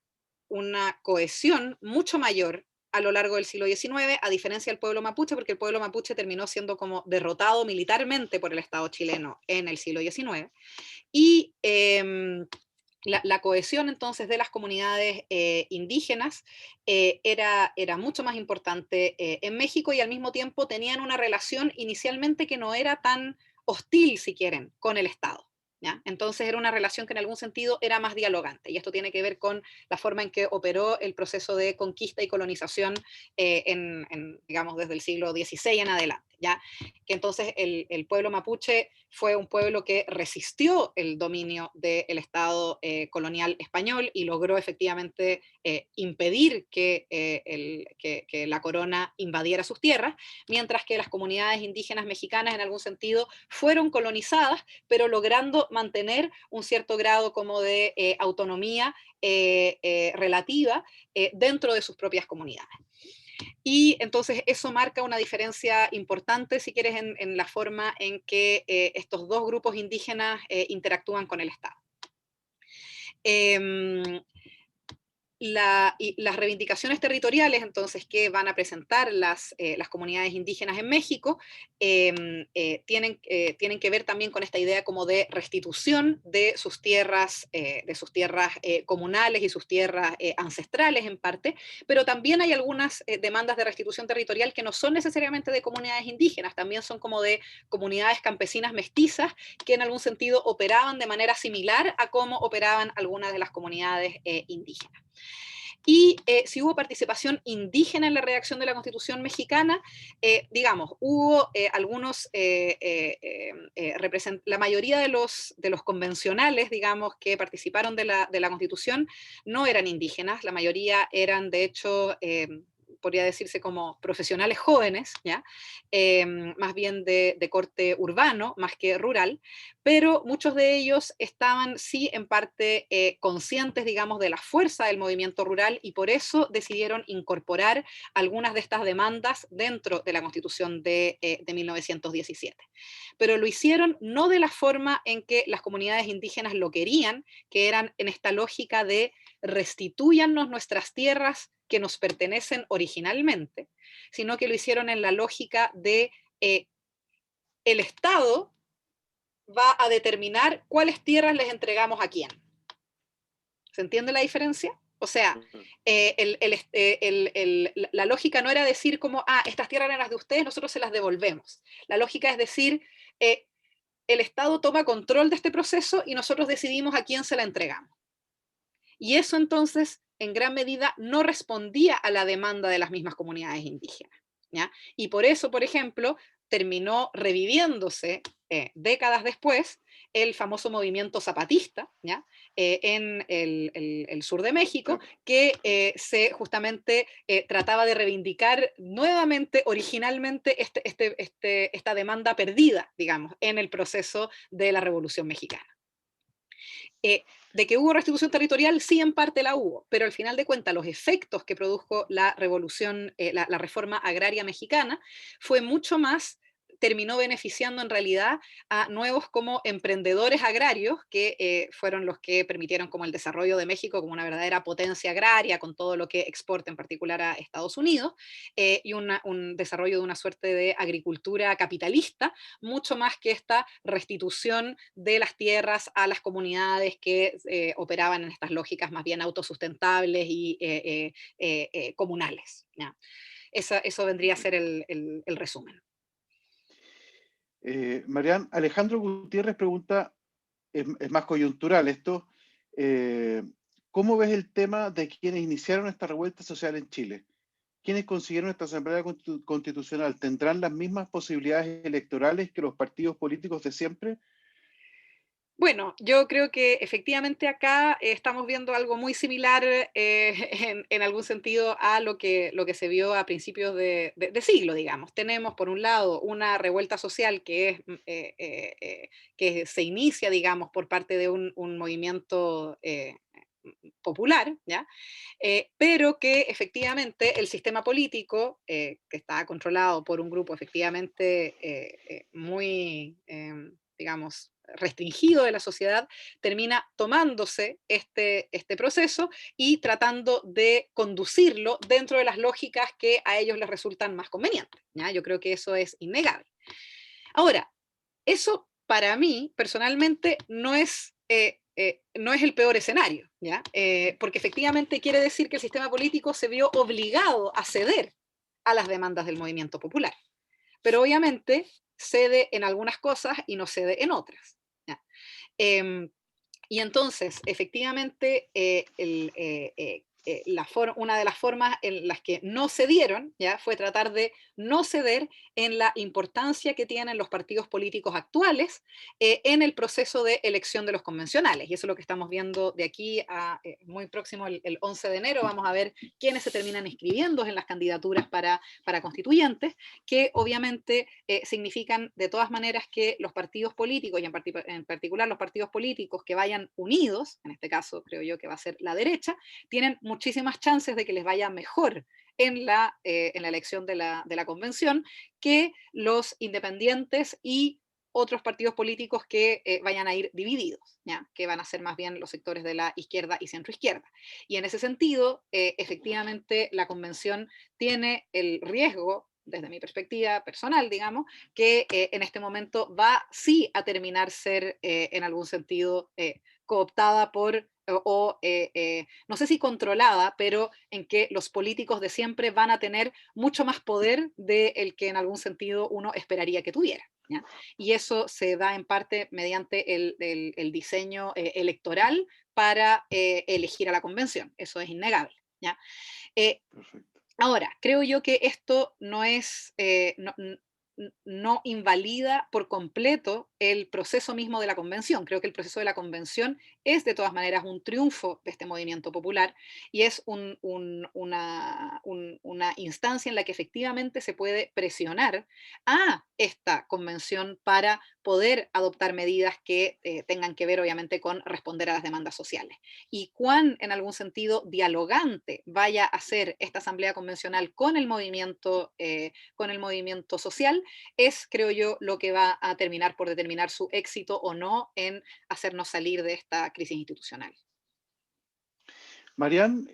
una cohesión mucho mayor a lo largo del siglo XIX, a diferencia del pueblo mapuche, porque el pueblo mapuche terminó siendo como derrotado militarmente por el Estado chileno en el siglo XIX, y la cohesión entonces de las comunidades indígenas era mucho más importante en México y al mismo tiempo tenían una relación inicialmente que no era tan hostil, si quieren, con el Estado. ¿Ya? Entonces era una relación que en algún sentido era más dialogante y esto tiene que ver con la forma en que operó el proceso de conquista y colonización digamos, desde el siglo XVI en adelante. ¿Ya? Que entonces el pueblo mapuche fue un pueblo que resistió el dominio del Estado colonial español y logró efectivamente impedir que la corona invadiera sus tierras, mientras que las comunidades indígenas mexicanas en algún sentido fueron colonizadas, pero logrando mantener un cierto grado como de autonomía relativa dentro de sus propias comunidades. Y entonces eso marca una diferencia importante, si quieres, en la forma en que estos dos grupos indígenas interactúan con el Estado. Y las reivindicaciones territoriales, entonces, que van a presentar las comunidades indígenas en México, tienen que ver también con esta idea como de restitución de sus tierras comunales y sus tierras ancestrales en parte, pero también hay algunas demandas de restitución territorial que no son necesariamente de comunidades indígenas, también son como de comunidades campesinas mestizas que en algún sentido operaban de manera similar a cómo operaban algunas de las comunidades indígenas. Y si hubo participación indígena en la redacción de la Constitución mexicana, digamos, hubo algunos, la mayoría de los convencionales, digamos, que participaron de la Constitución no eran indígenas, la mayoría eran, de hecho, podría decirse como profesionales jóvenes, ¿ya? Más bien de corte urbano, más que rural, pero muchos de ellos estaban sí en parte conscientes, digamos, de la fuerza del movimiento rural y por eso decidieron incorporar algunas de estas demandas dentro de la Constitución de 1917. Pero lo hicieron no de la forma en que las comunidades indígenas lo querían, que eran en esta lógica de restituyannos nuestras tierras que nos pertenecen originalmente, sino que lo hicieron en la lógica de el Estado va a determinar cuáles tierras les entregamos a quién. ¿Se entiende la diferencia? O sea, la lógica no era decir como, estas tierras eran las de ustedes, nosotros se las devolvemos. La lógica es decir, el Estado toma control de este proceso y nosotros decidimos a quién se la entregamos. Y eso entonces, en gran medida, no respondía a la demanda de las mismas comunidades indígenas, ¿ya? Y por eso, por ejemplo, terminó reviviéndose décadas después el famoso movimiento zapatista, ¿ya? En el sur de México, que se justamente trataba de reivindicar nuevamente, originalmente, esta demanda perdida, digamos, en el proceso de la Revolución Mexicana. De que hubo restitución territorial, sí, en parte la hubo, pero al final de cuentas los efectos que produjo la revolución, la reforma agraria mexicana, fue mucho más, terminó beneficiando en realidad a nuevos como emprendedores agrarios, que fueron los que permitieron como el desarrollo de México como una verdadera potencia agraria, con todo lo que exporta en particular a Estados Unidos, y un desarrollo de una suerte de agricultura capitalista, mucho más que esta restitución de las tierras a las comunidades que operaban en estas lógicas más bien autosustentables y comunales. ¿Ya? Eso vendría a ser el resumen. Marian, Alejandro Gutiérrez pregunta, es más coyuntural esto, ¿cómo ves el tema de quienes iniciaron esta revuelta social en Chile? ¿Quiénes consiguieron esta Asamblea Constitucional? ¿Tendrán las mismas posibilidades electorales que los partidos políticos de siempre? Bueno, yo creo que efectivamente acá estamos viendo algo muy similar en algún sentido a lo que se vio a principios de siglo, digamos. Tenemos, por un lado, una revuelta social que se inicia, digamos, por parte de un movimiento popular, ¿ya? Pero que efectivamente el sistema político, que está controlado por un grupo efectivamente muy, digamos, restringido de la sociedad, termina tomándose este proceso y tratando de conducirlo dentro de las lógicas que a ellos les resultan más convenientes, ¿ya? Yo creo que eso es innegable. Ahora, eso para mí, personalmente, no es el peor escenario, ¿ya? Porque efectivamente quiere decir que el sistema político se vio obligado a ceder a las demandas del movimiento popular. Pero obviamente cede en algunas cosas y no cede en otras, ¿ya? Eh, y entonces, efectivamente, una de las formas en las que no cedieron, ¿ya? Fue tratar de no ceder en la importancia que tienen los partidos políticos actuales en el proceso de elección de los convencionales. Y eso es lo que estamos viendo de aquí a muy próximo, el 11 de enero, vamos a ver quiénes se terminan inscribiendo en las candidaturas para constituyentes, que obviamente significan de todas maneras que los partidos políticos, y en particular los partidos políticos que vayan unidos, en este caso creo yo que va a ser la derecha, tienen muchísimas chances de que les vaya mejor en la elección de la convención que los independientes y otros partidos políticos que vayan a ir divididos, ¿ya? Que van a ser más bien los sectores de la izquierda y centroizquierda. Y en ese sentido, efectivamente, la convención tiene el riesgo, desde mi perspectiva personal, digamos, que en este momento va sí a terminar ser en algún sentido cooptada por, no sé si controlada, pero en que los políticos de siempre van a tener mucho más poder del que en algún sentido uno esperaría que tuviera, ¿ya? Y eso se da en parte mediante el diseño electoral para elegir a la convención, eso es innegable, ¿ya? Ahora, creo yo que esto no es, no invalida por completo el proceso mismo de la convención. Creo que el proceso de la convención es de todas maneras un triunfo de este movimiento popular y es una instancia en la que efectivamente se puede presionar a esta convención para poder adoptar medidas que tengan que ver obviamente con responder a las demandas sociales. Y cuán en algún sentido dialogante vaya a ser esta asamblea convencional con el movimiento social, es, creo yo, lo que va a terminar por determinar su éxito o no en hacernos salir de esta crisis institucional. Marian,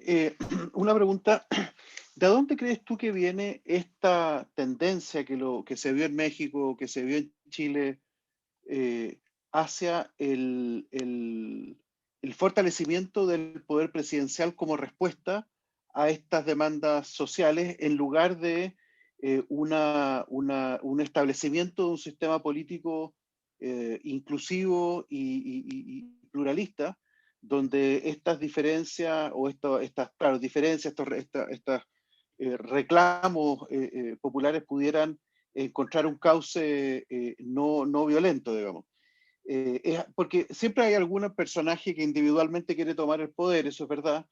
una pregunta. ¿De dónde crees tú que viene esta tendencia que se vio en México, que se vio en Chile, eh, hacia el fortalecimiento del poder presidencial como respuesta a estas demandas sociales en lugar de un establecimiento de un sistema político inclusivo y pluralista, donde estas diferencias o estas, claro, diferencias, estas reclamos populares pudieran encontrar un cauce no violento, digamos? Porque siempre hay algún personaje que individualmente quiere tomar el poder, eso es verdad,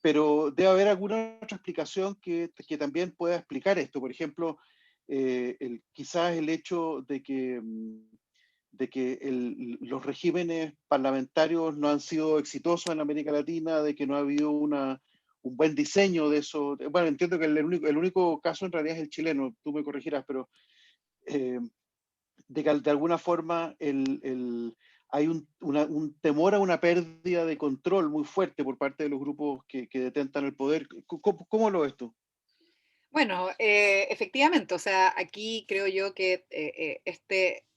pero debe haber alguna otra explicación que también pueda explicar esto. Por ejemplo, quizás el hecho de que los regímenes parlamentarios no han sido exitosos en América Latina, de que no ha habido un buen diseño de eso. Bueno, entiendo que el único caso en realidad es el chileno, tú me corregirás, pero eh, de que de alguna forma hay un temor a una pérdida de control muy fuerte por parte de los grupos que detentan el poder. ¿Cómo lo ves tú? Bueno, efectivamente, o sea, aquí creo yo que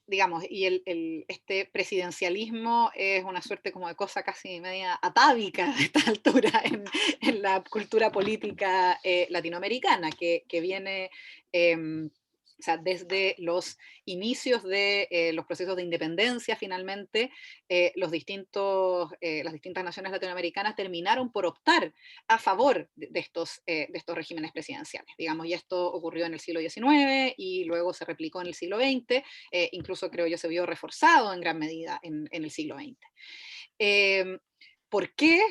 digamos, y este presidencialismo es una suerte como de cosa casi media atávica a esta altura en la cultura política latinoamericana, que viene, o sea, desde los inicios de los procesos de independencia, finalmente, las distintas naciones latinoamericanas terminaron por optar a favor de estos regímenes presidenciales. Digamos, y esto ocurrió en el siglo XIX y luego se replicó en el siglo XX, incluso creo yo se vio reforzado en gran medida en el siglo XX. Eh, ¿Por qué,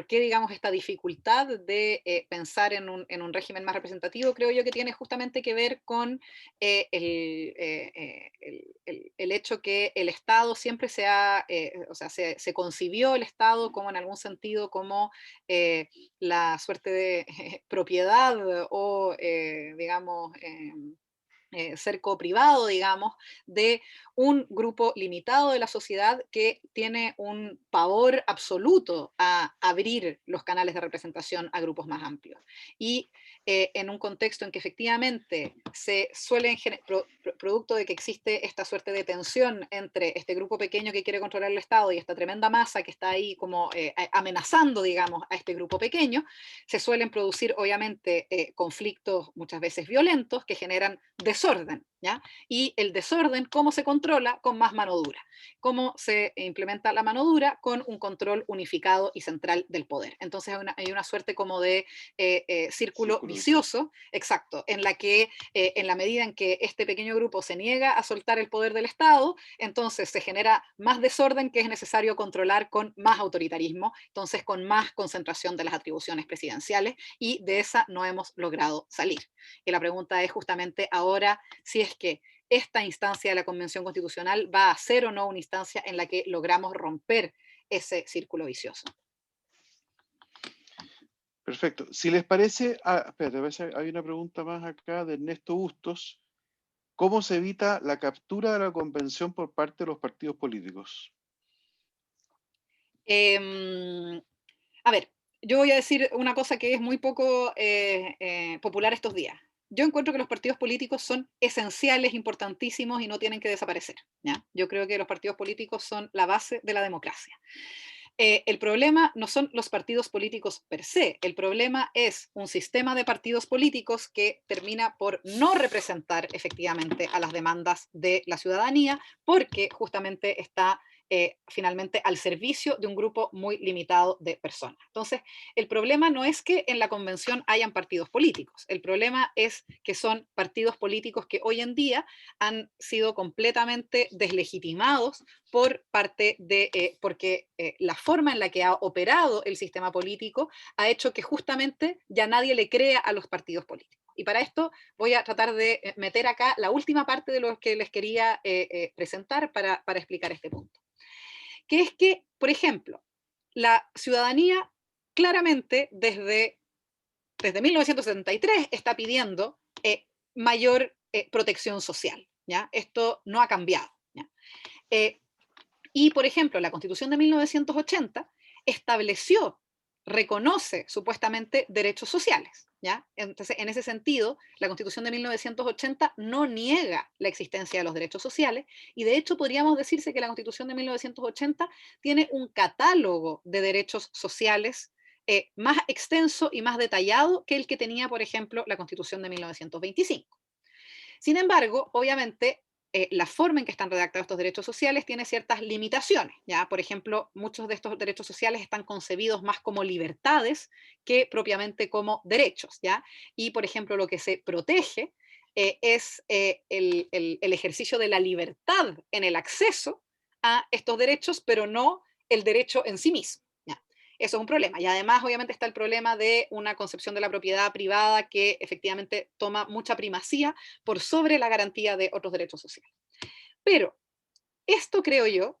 digamos, esta dificultad de pensar en un régimen más representativo? Creo yo que tiene justamente que ver con el hecho que el Estado siempre o sea, se concibió el Estado como en algún sentido como la suerte de propiedad o, digamos, cerco privado, digamos, de un grupo limitado de la sociedad que tiene un pavor absoluto a abrir los canales de representación a grupos más amplios. Y en un contexto en que efectivamente se suelen, producto de que existe esta suerte de tensión entre este grupo pequeño que quiere controlar el Estado y esta tremenda masa que está ahí como amenazando, digamos, a este grupo pequeño, se suelen producir obviamente conflictos muchas veces violentos que generan desorden, ¿ya? Y el desorden, ¿cómo se controla? Con más mano dura. ¿Cómo se implementa la mano dura? Con un control unificado y central del poder. Entonces hay una suerte como de círculo Círculo vicioso. vicioso, exacto, en la que en la medida en que este pequeño grupo se niega a soltar el poder del Estado, entonces se genera más desorden que es necesario controlar con más autoritarismo, entonces con más concentración de las atribuciones presidenciales, y de esa no hemos logrado salir. Y la pregunta es justamente ahora si es que esta instancia de la Convención Constitucional va a ser o no una instancia en la que logramos romper ese círculo vicioso. Perfecto. Si les parece, espérate, a ver si hay una pregunta más acá de Ernesto Bustos. ¿Cómo se evita la captura de la convención por parte de los partidos políticos? Eh, a ver, yo voy a decir una cosa que es muy poco popular estos días. Yo encuentro que los partidos políticos son esenciales, importantísimos y no tienen que desaparecer, ¿ya? Yo creo que los partidos políticos son la base de la democracia. El problema no son los partidos políticos per se, el problema es un sistema de partidos políticos que termina por no representar efectivamente a las demandas de la ciudadanía porque justamente está finalmente al servicio de un grupo muy limitado de personas. Entonces, el problema no es que en la convención hayan partidos políticos, el problema es que son partidos políticos que hoy en día han sido completamente deslegitimados por parte de, porque la forma en la que ha operado el sistema político ha hecho que justamente ya nadie le crea a los partidos políticos. Y para esto voy a tratar de meter acá la última parte de lo que les quería presentar para explicar este punto. Que es que, por ejemplo, la ciudadanía claramente desde 1973 está pidiendo mayor protección social, ¿ya? Esto no ha cambiado, ¿ya? Y, por ejemplo, la Constitución de 1980 estableció, reconoce supuestamente derechos sociales, ¿ya? Entonces, en ese sentido, la Constitución de 1980 no niega la existencia de los derechos sociales y, de hecho, podríamos decirse que la Constitución de 1980 tiene un catálogo de derechos sociales más extenso y más detallado que el que tenía, por ejemplo, la Constitución de 1925. Sin embargo, obviamente, la forma en que están redactados estos derechos sociales tiene ciertas limitaciones, ¿ya? Por ejemplo, muchos de estos derechos sociales están concebidos más como libertades que propiamente como derechos, ¿ya? Y, por ejemplo, lo que se protege es el ejercicio de la libertad en el acceso a estos derechos, pero no el derecho en sí mismo. Eso es un problema. Y además, obviamente, está el problema de una concepción de la propiedad privada que efectivamente toma mucha primacía por sobre la garantía de otros derechos sociales. Pero esto, creo yo,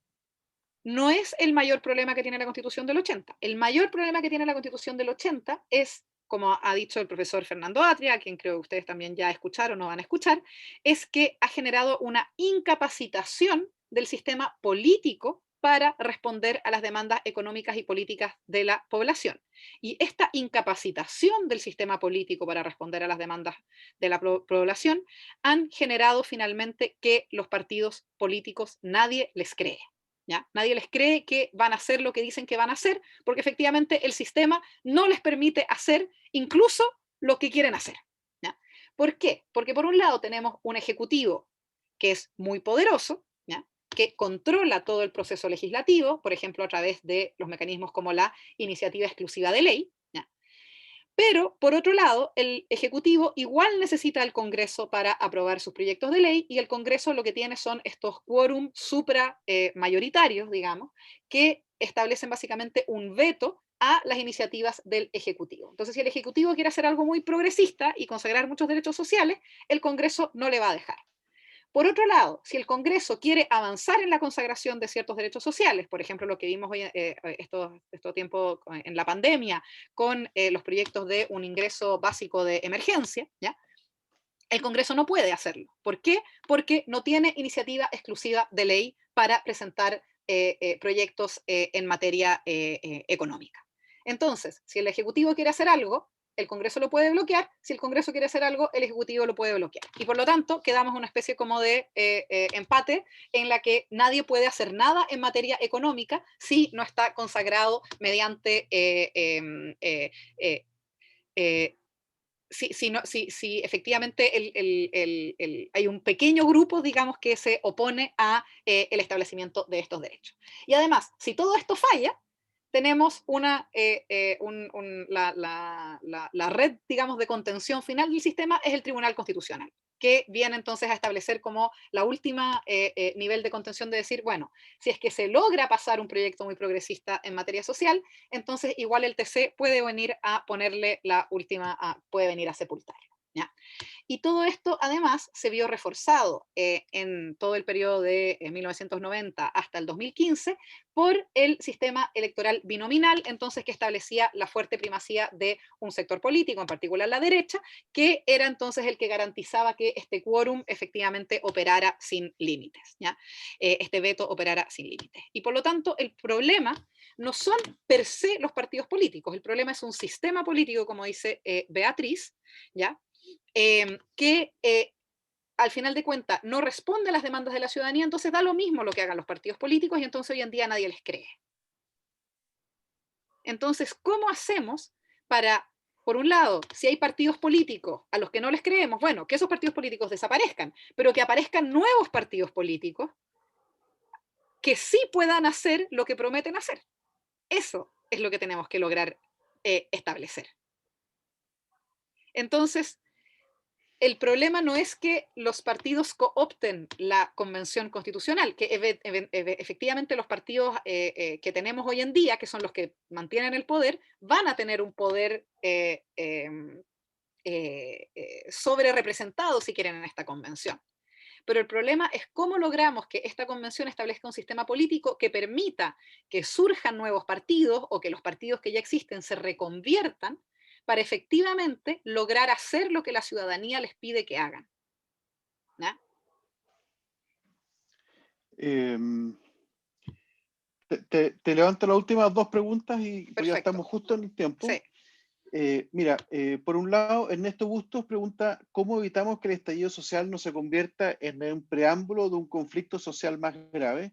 no es el mayor problema que tiene la Constitución del 80. El mayor problema que tiene la Constitución del 80 es, como ha dicho el profesor Fernando Atria, a quien creo que ustedes también ya escucharon o van a escuchar, es que ha generado una incapacitación del sistema político para responder a las demandas económicas y políticas de la población. Y esta incapacitación del sistema político para responder a las demandas de la población han generado finalmente que los partidos políticos nadie les cree. ¿Ya? Nadie les cree que van a hacer lo que dicen que van a hacer, porque efectivamente el sistema no les permite hacer incluso lo que quieren hacer. ¿Ya? ¿Por qué? Porque por un lado tenemos un ejecutivo que es muy poderoso, ¿ya? Que controla todo el proceso legislativo, por ejemplo, a través de los mecanismos como la iniciativa exclusiva de ley, ¿ya? Pero, por otro lado, el Ejecutivo igual necesita el Congreso para aprobar sus proyectos de ley y el Congreso lo que tiene son estos quórum supra mayoritarios, digamos, que establecen básicamente un veto a las iniciativas del Ejecutivo. Entonces, si el Ejecutivo quiere hacer algo muy progresista y consagrar muchos derechos sociales, el Congreso no le va a dejar. Por otro lado, si el Congreso quiere avanzar en la consagración de ciertos derechos sociales, por ejemplo, lo que vimos hoy estos tiempos en la pandemia con los proyectos de un ingreso básico de emergencia, ¿ya? El Congreso no puede hacerlo. ¿Por qué? Porque no tiene iniciativa exclusiva de ley para presentar proyectos en materia económica. Entonces, si el Ejecutivo quiere hacer algo, el Congreso lo puede bloquear. Si el Congreso quiere hacer algo, el Ejecutivo lo puede bloquear. Y por lo tanto, quedamos en una especie como de empate en la que nadie puede hacer nada en materia económica si no está consagrado mediante si efectivamente hay un pequeño grupo, digamos, que se opone a el establecimiento de estos derechos. Y además, si todo esto falla, tenemos la red, digamos, de contención final del sistema es el Tribunal Constitucional, que viene entonces a establecer como la última nivel de contención de decir, bueno, si es que se logra pasar un proyecto muy progresista en materia social, entonces igual el TC puede venir a ponerle la última, puede venir a sepultarlo. ¿Ya? Y todo esto además se vio reforzado en todo el periodo de 1990 hasta el 2015 por el sistema electoral binominal, entonces que establecía la fuerte primacía de un sector político, en particular la derecha, que era entonces el que garantizaba que este quórum efectivamente operara sin límites, ¿ya? Este veto operara sin límites. Y por lo tanto, el problema no son per se los partidos políticos, el problema es un sistema político, como dice Beatriz, ¿ya? Que al final de cuentas no responde a las demandas de la ciudadanía, entonces da lo mismo lo que hagan los partidos políticos y entonces hoy en día nadie les cree. Entonces, ¿cómo hacemos para, por un lado, si hay partidos políticos a los que no les creemos, bueno, que esos partidos políticos desaparezcan, pero que aparezcan nuevos partidos políticos que sí puedan hacer lo que prometen hacer. Eso es lo que tenemos que lograr establecer. Entonces, el problema no es que los partidos coopten la convención constitucional, que efectivamente los partidos que tenemos hoy en día, que son los que mantienen el poder, van a tener un poder sobre representado, si quieren, en esta convención. Pero el problema es cómo logramos que esta convención establezca un sistema político que permita que surjan nuevos partidos o que los partidos que ya existen se reconviertan para efectivamente lograr hacer lo que la ciudadanía les pide que hagan. ¿Ya? Em, te levanto las últimas dos preguntas y pues ya Perfecto. estamos justo en el Sí. tiempo. Mira, por un lado, Ernesto Bustos pregunta, ¿cómo evitamos que el estallido social no se convierta en un preámbulo de un conflicto social más grave?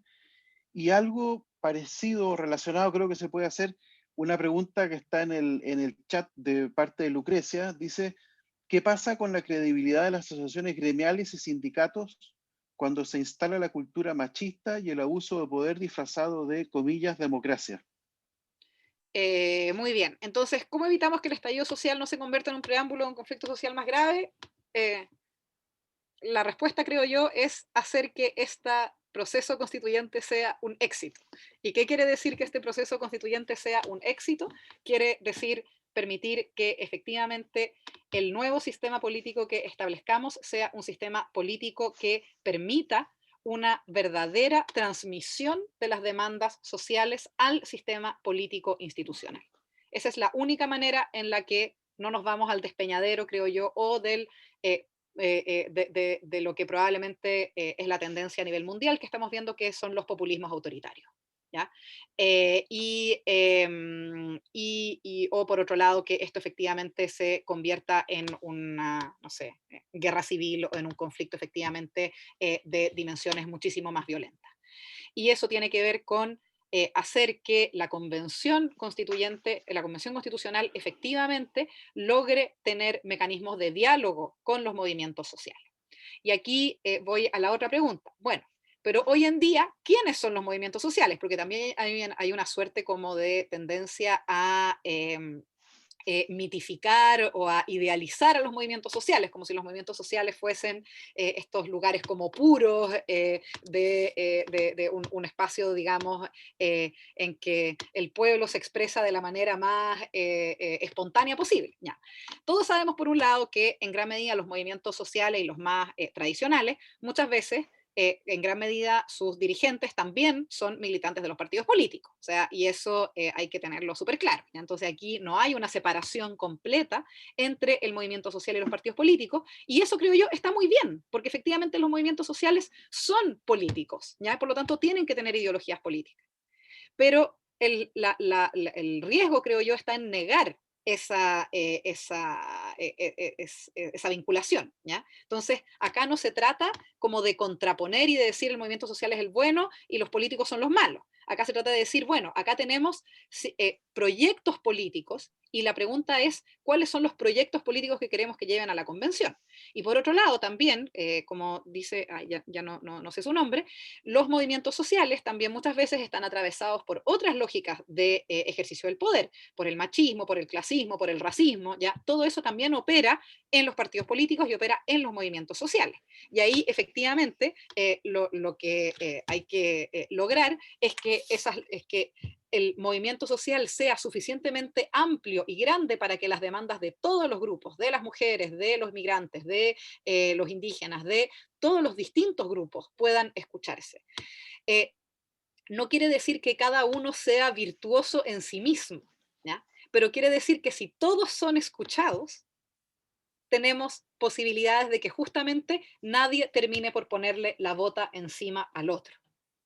Y algo parecido o relacionado creo que se puede hacer, una pregunta que está en el chat de parte de Lucrecia, dice, ¿qué pasa con la credibilidad de las asociaciones gremiales y sindicatos cuando se instala la cultura machista y el abuso de poder disfrazado de, comillas, democracia? Muy bien. Entonces, ¿cómo evitamos que el estallido social no se convierta en un preámbulo de un conflicto social más grave? Eh, la respuesta, creo yo, es hacer que este proceso constituyente sea un éxito. ¿Y qué quiere decir que este proceso constituyente sea un éxito? Quiere decir permitir que efectivamente el nuevo sistema político que establezcamos sea un sistema político que permita una verdadera transmisión de las demandas sociales al sistema político institucional. Esa es la única manera en la que no nos vamos al despeñadero, creo yo, o del de lo que probablemente es la tendencia a nivel mundial, que estamos viendo que son los populismos autoritarios. ¿Ya? O por otro lado, que esto efectivamente se convierta en una, no sé, guerra civil o en un conflicto efectivamente de dimensiones muchísimo más violentas. Y eso tiene que ver con hacer que la convención constituyente, la convención constitucional efectivamente logre tener mecanismos de diálogo con los movimientos sociales. Y aquí voy a la otra pregunta. Bueno, pero hoy en día, ¿quiénes son los movimientos sociales? Porque también hay una suerte como de tendencia a mitificar o a idealizar a los movimientos sociales, como si los movimientos sociales fuesen estos lugares como puros, de un espacio, digamos, en que el pueblo se expresa de la manera más espontánea posible. Ya. Todos sabemos, por un lado, que en gran medida los movimientos sociales y los más tradicionales, muchas veces en gran medida sus dirigentes también son militantes de los partidos políticos. O sea, y eso hay que tenerlo súper claro. ¿Ya? Entonces aquí no hay una separación completa entre el movimiento social y los partidos políticos, y eso creo yo está muy bien, porque efectivamente los movimientos sociales son políticos, ¿ya? Por lo tanto tienen que tener ideologías políticas. Pero el riesgo, creo yo, está en negar esa vinculación. ¿Ya? Entonces, acá no se trata como de contraponer y de decir el movimiento social es el bueno y los políticos son los malos. Acá se trata de decir, bueno, acá tenemos proyectos políticos y la pregunta es, ¿cuáles son los proyectos políticos que queremos que lleven a la convención? Y por otro lado, también, como dice, ya no sé su nombre, los movimientos sociales también muchas veces están atravesados por otras lógicas de ejercicio del poder, por el machismo, por el clasismo, por el racismo, ¿ya? Todo eso también opera en los partidos políticos y opera en los movimientos sociales. Y ahí efectivamente lo que hay que lograr es que el movimiento social sea suficientemente amplio y grande para que las demandas de todos los grupos, de las mujeres, de los migrantes, de los indígenas, de todos los distintos grupos puedan escucharse. Eh, no quiere decir que cada uno sea virtuoso en sí mismo, ¿ya? Pero quiere decir que si todos son escuchados, tenemos posibilidades de que justamente nadie termine por ponerle la bota encima al otro.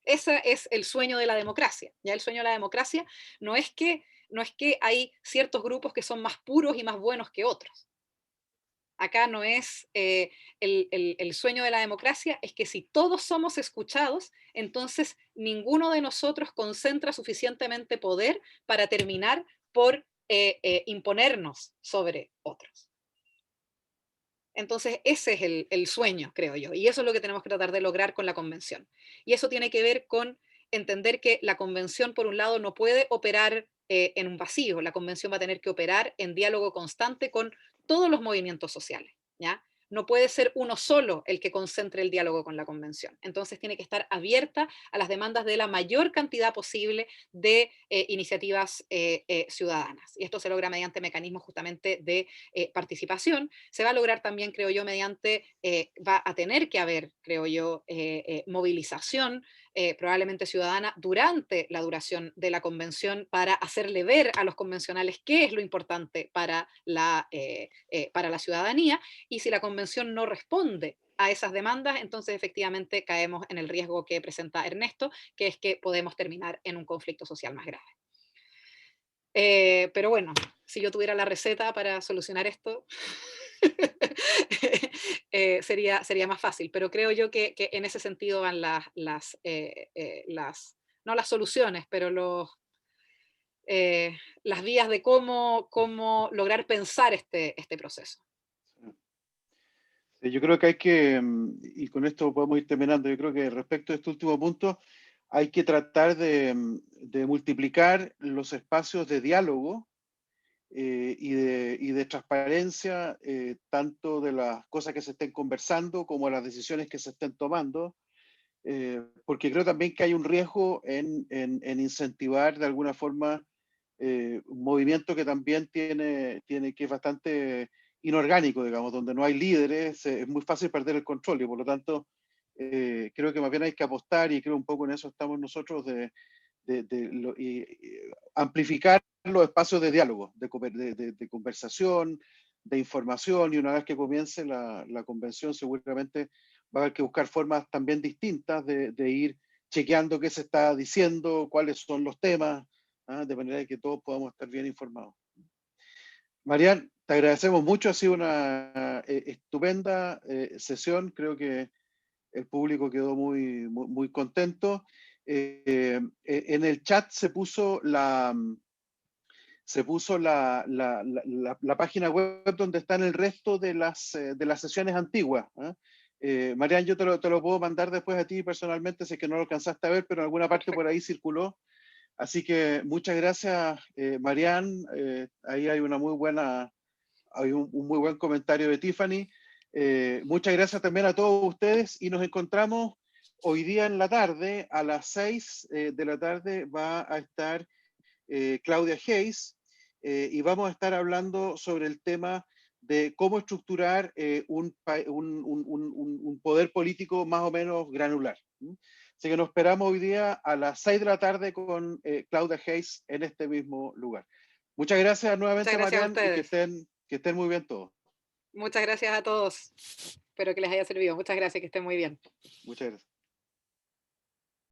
Ese es el sueño de la democracia. ¿Ya? El sueño de la democracia no es que hay ciertos grupos que son más puros y más buenos que otros. Acá no es el sueño de la democracia, es que si todos somos escuchados, entonces ninguno de nosotros concentra suficientemente poder para terminar por imponernos sobre otros. Entonces, ese es el sueño, creo yo, y eso es lo que tenemos que tratar de lograr con la convención. Y eso tiene que ver con entender que la convención, por un lado, no puede operar en un vacío. La convención va a tener que operar en diálogo constante con todos los movimientos sociales, ¿ya? No puede ser uno solo el que concentre el diálogo con la convención. Entonces tiene que estar abierta a las demandas de la mayor cantidad posible de iniciativas ciudadanas. Y esto se logra mediante mecanismos justamente de participación. Se va a lograr también, creo yo, mediante, va a tener que haber, creo yo, movilización probablemente ciudadana durante la duración de la convención para hacerle ver a los convencionales qué es lo importante para la ciudadanía, y si la convención no responde a esas demandas, entonces efectivamente caemos en el riesgo que presenta Ernesto, que es que podemos terminar en un conflicto social más grave. Pero bueno, si yo tuviera la receta para solucionar esto, sería más fácil, pero creo yo que en ese sentido van no las soluciones, pero las vías de cómo lograr pensar este proceso. Yo creo que hay que, y con esto podemos ir terminando, yo creo que respecto a este último punto, hay que tratar de multiplicar los espacios de diálogo y de transparencia, tanto de las cosas que se estén conversando como de las decisiones que se estén tomando, porque creo también que hay un riesgo en incentivar de alguna forma un movimiento que también tiene que es bastante inorgánico, digamos, donde no hay líderes, es muy fácil perder el control y por lo tanto creo que más bien hay que apostar y creo un poco en eso estamos nosotros y amplificar los espacios de diálogo, de conversación, de información, y una vez que comience la convención seguramente va a haber que buscar formas también distintas de ir chequeando qué se está diciendo, cuáles son los temas, de manera que todos podamos estar bien informados. Marian, te agradecemos mucho, ha sido una estupenda sesión, creo que el público quedó muy contento. En el chat se puso la página web donde están el resto de las sesiones antiguas. Marian, yo te lo puedo mandar después a ti personalmente, si es que no lo alcanzaste a ver, pero en alguna parte por Perfecto. ahí circuló. Así que muchas gracias, Marian. Ahí hay un muy buen comentario de Tiffany. Muchas gracias también a todos ustedes y nos encontramos hoy día en la tarde, a las 6 de la tarde va a estar Claudia Hayes y vamos a estar hablando sobre el tema de cómo estructurar un poder político más o menos granular. Así que nos esperamos hoy día a las 6 de la tarde con Claudia Hayes en este mismo lugar. Muchas gracias Muchas nuevamente, gracias a Marian, y que ustedes. estén muy bien todos. Muchas gracias a todos. Espero que les haya servido. Muchas gracias, que estén muy bien. Muchas gracias.